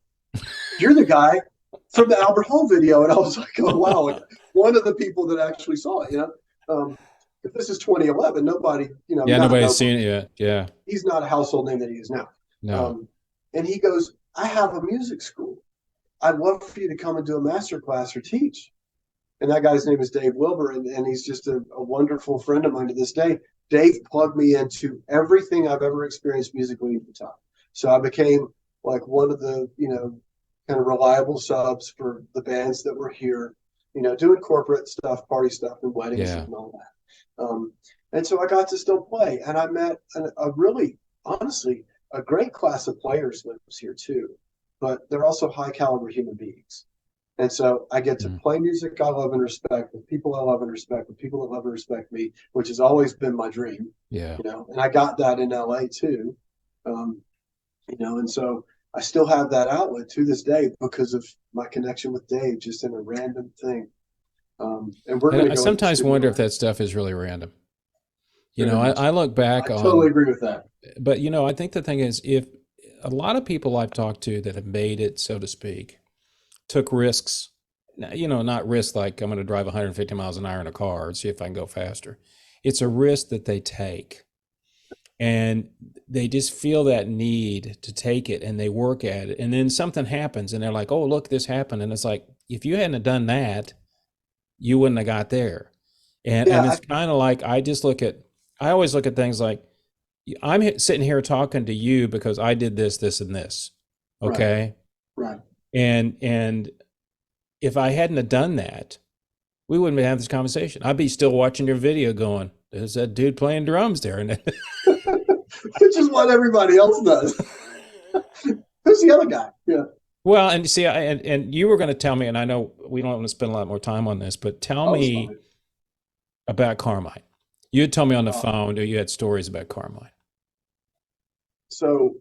You're the guy from the Albert Hall video." And I was like, "Oh wow!" Like, one of the people that actually saw it. If this is 2011, nobody, Yeah, not nobody's nobody. seen it yet. Yeah. He's not a household name that he is now. No. And he goes, "I have a music school. I'd love for you to come and do a master class or teach." And that guy's name is Dave Wilbur, and he's just a wonderful friend of mine to this day. Dave plugged me into everything I've ever experienced musically at the time. So I became like one of the, kind of reliable subs for the bands that were here, doing corporate stuff, party stuff, and weddings Yeah. and all that. And so I got to still play, and I met a really, honestly, a great class of players lives here too, but they're also high caliber human beings. And so I get to Mm. play music I love and respect with people I love and respect with people that love and respect me, which has always been my dream, Yeah. and I got that in LA too. And so I still have that outlet to this day because of my connection with Dave, just in a random thing. And we're going And to I go in the sometimes wonder if studio that stuff is really random. very much. I look back I totally on, agree with that. but I think the thing is, if a lot of people I've talked to that have made it, so to speak, took risks, not risks like I'm going to drive 150 miles an hour in a car and see if I can go faster. It's a risk that they take. And they just feel that need to take it and they work at it. And then something happens and they're like, oh, look, this happened. And it's like, if you hadn't have done that, you wouldn't have got there. And Yeah, it's kind of like, I always look at things like, I'm sitting here talking to you because I did this, this, and this. right, Okay. right. And if I hadn't have done that, we wouldn't be having this conversation. I'd be still watching your video going, there's that dude playing drums there. And Which is what everybody else does. Who's the other guy? Yeah. well, and see, and you were going to tell me, and I know we don't want to spend a lot more time on this, but tell Oh, it's me fine. about Carmine. You had told me on the Uh, phone that you had stories about Carmine. so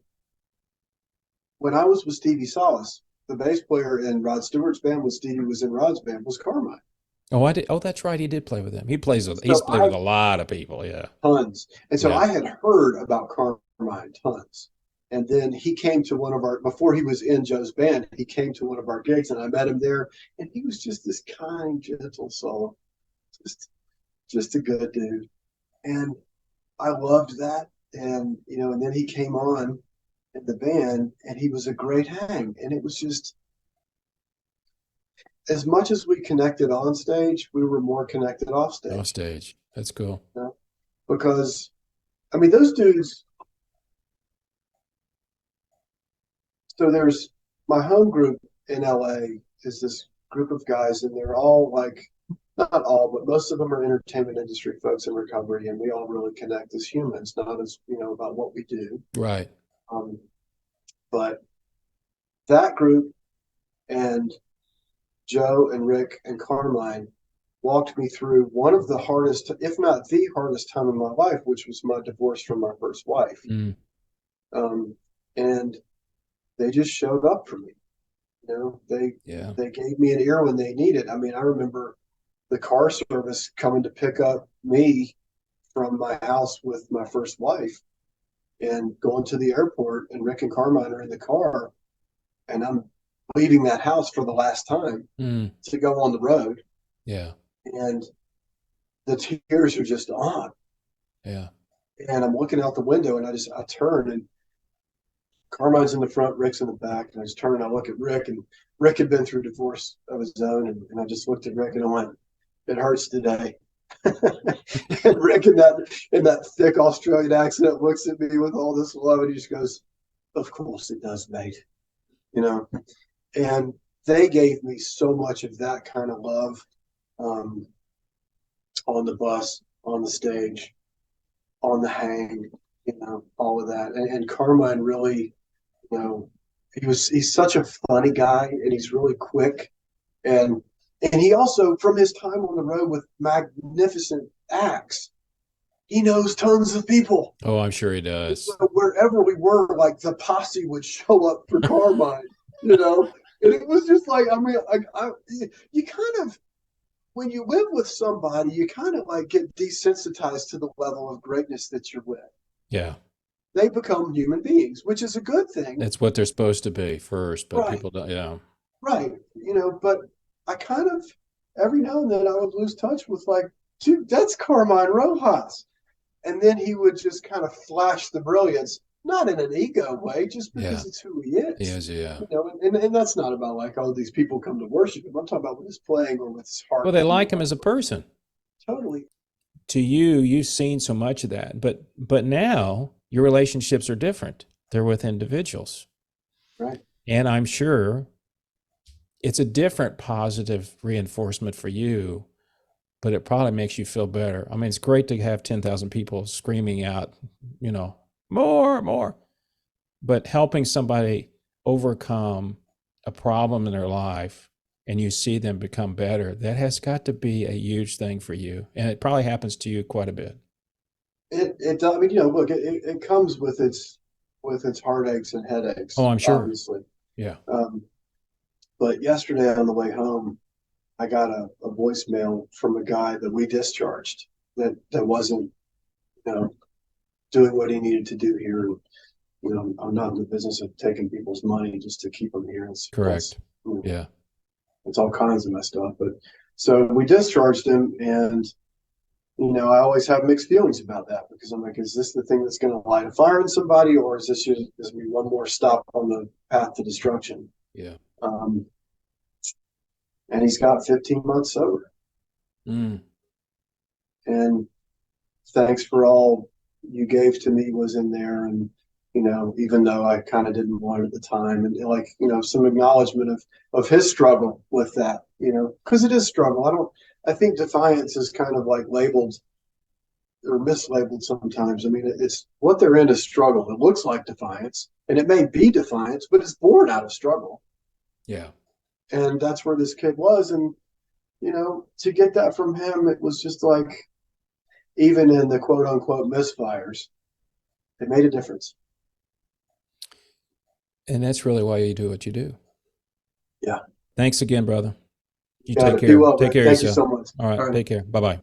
when I was with Stevie Solace, the bass player in Rod Stewart's band, when Stevie was in Rod's band, was Carmine. Oh, I did. Oh, that's right. He did play with him. He's So played with a lot of people. Yeah. tons. And so Yeah. I had heard about Carmine tons. And then he came to one of our, before he was in Joe's band, he came to one of our gigs and I met him there. And he was just this kind, gentle soul, just, just a good dude. And I loved that. And then he came on in the band and he was a great hang. And it was just, as much as we connected on stage, we were more connected off Off stage. stage. That's cool. You know? Because, I mean, those dudes, so there's my home group in LA is this group of guys, and they're all like, not all, but most of them are entertainment industry folks in recovery, and we all really connect as humans, not as, about what we do. Right. Um, but that group and Joe and Rick and Carmine walked me through one of the hardest, if not the hardest time in my life, which was my divorce from my first wife. Mm. And they just showed up for me. Yeah. They gave me an ear when they needed. I mean, I remember the car service coming to pick up me from my house with my first wife and going to the airport, and Rick and Carmine are in the car, and I'm leaving that house for the last time Mm. to go on the road, Yeah. and the tears are just on. Yeah. And I'm looking out the window, and I turn, and Carmine's in the front, Rick's in the back, and I just turn and I look at Rick, and Rick had been through divorce of his own, and I just looked at Rick and I went, "It hurts today." And Rick in that thick Australian accent looks at me with all this love, and he just goes, "Of course it does, mate." You know, and they gave me so much of that kind of love, um, on the bus, on the stage, on the hang, all of that. And Carmine really, you know, he's such a funny guy, and he's really quick, and he also, from his time on the road with magnificent acts, he knows tons of people. Oh, I'm sure he And does. so wherever we were, like the posse would show up for Carmine, you know, and it was just like, I mean, you kind of, when you live with somebody, you kind of like get desensitized to the level of greatness that you're with. Yeah. They become human beings, which is a good thing. That's what they're supposed to be first, but Right. people don't. Yeah. Right. But I kind of, every now and then I would lose touch with like, dude, that's Carmine Rojas. And then he would just kind of flash the brilliance, not in an ego way, just because Yeah. it's who he is. He is. Yeah. And that's not about like, oh, these people come to worship him. I'm talking about with his playing or with his heart. Well, they like him as a person. Totally. to you, you've seen so much of that, but now your relationships are different. They're with individuals. Right. And I'm sure it's a different positive reinforcement for you, but it probably makes you feel better. I mean, it's great to have 10,000 people screaming out, more, more. But helping somebody overcome a problem in their life and you see them become better, that has got to be a huge thing for you. And it probably happens to you quite a bit. It does. I mean, look, it comes with its heartaches and headaches, Oh, I'm sure. obviously. Yeah. But yesterday on the way home, I got a voicemail from a guy that we discharged that wasn't, doing what he needed to do here. I'm not in the business of taking people's money just to keep them here. Correct. Yeah. It's all kinds of messed up. But so we discharged him, and I always have mixed feelings about that because I'm like, is this the thing that's going to light a fire in somebody, or is this just is we one more stop on the path to destruction? Yeah. And he's got 15 months sober. Mm. And thanks for all you gave to me was in there, and even though I kind of didn't want it at the time, and some acknowledgement of his struggle with that, because it is struggle. I think defiance is kind of like labeled or mislabeled sometimes. I mean, it's what they're in is struggle. It looks like defiance, and it may be defiance, but it's born out of struggle. Yeah. And that's where this kid was. And, to get that from him, it was just like, even in the quote unquote misfires, it made a difference. And that's really why you do what you do. Yeah. Thanks again, brother. You Got take it. care. Be well, take man. care Thank of yourself. you so much. All right. Take care. Bye-bye.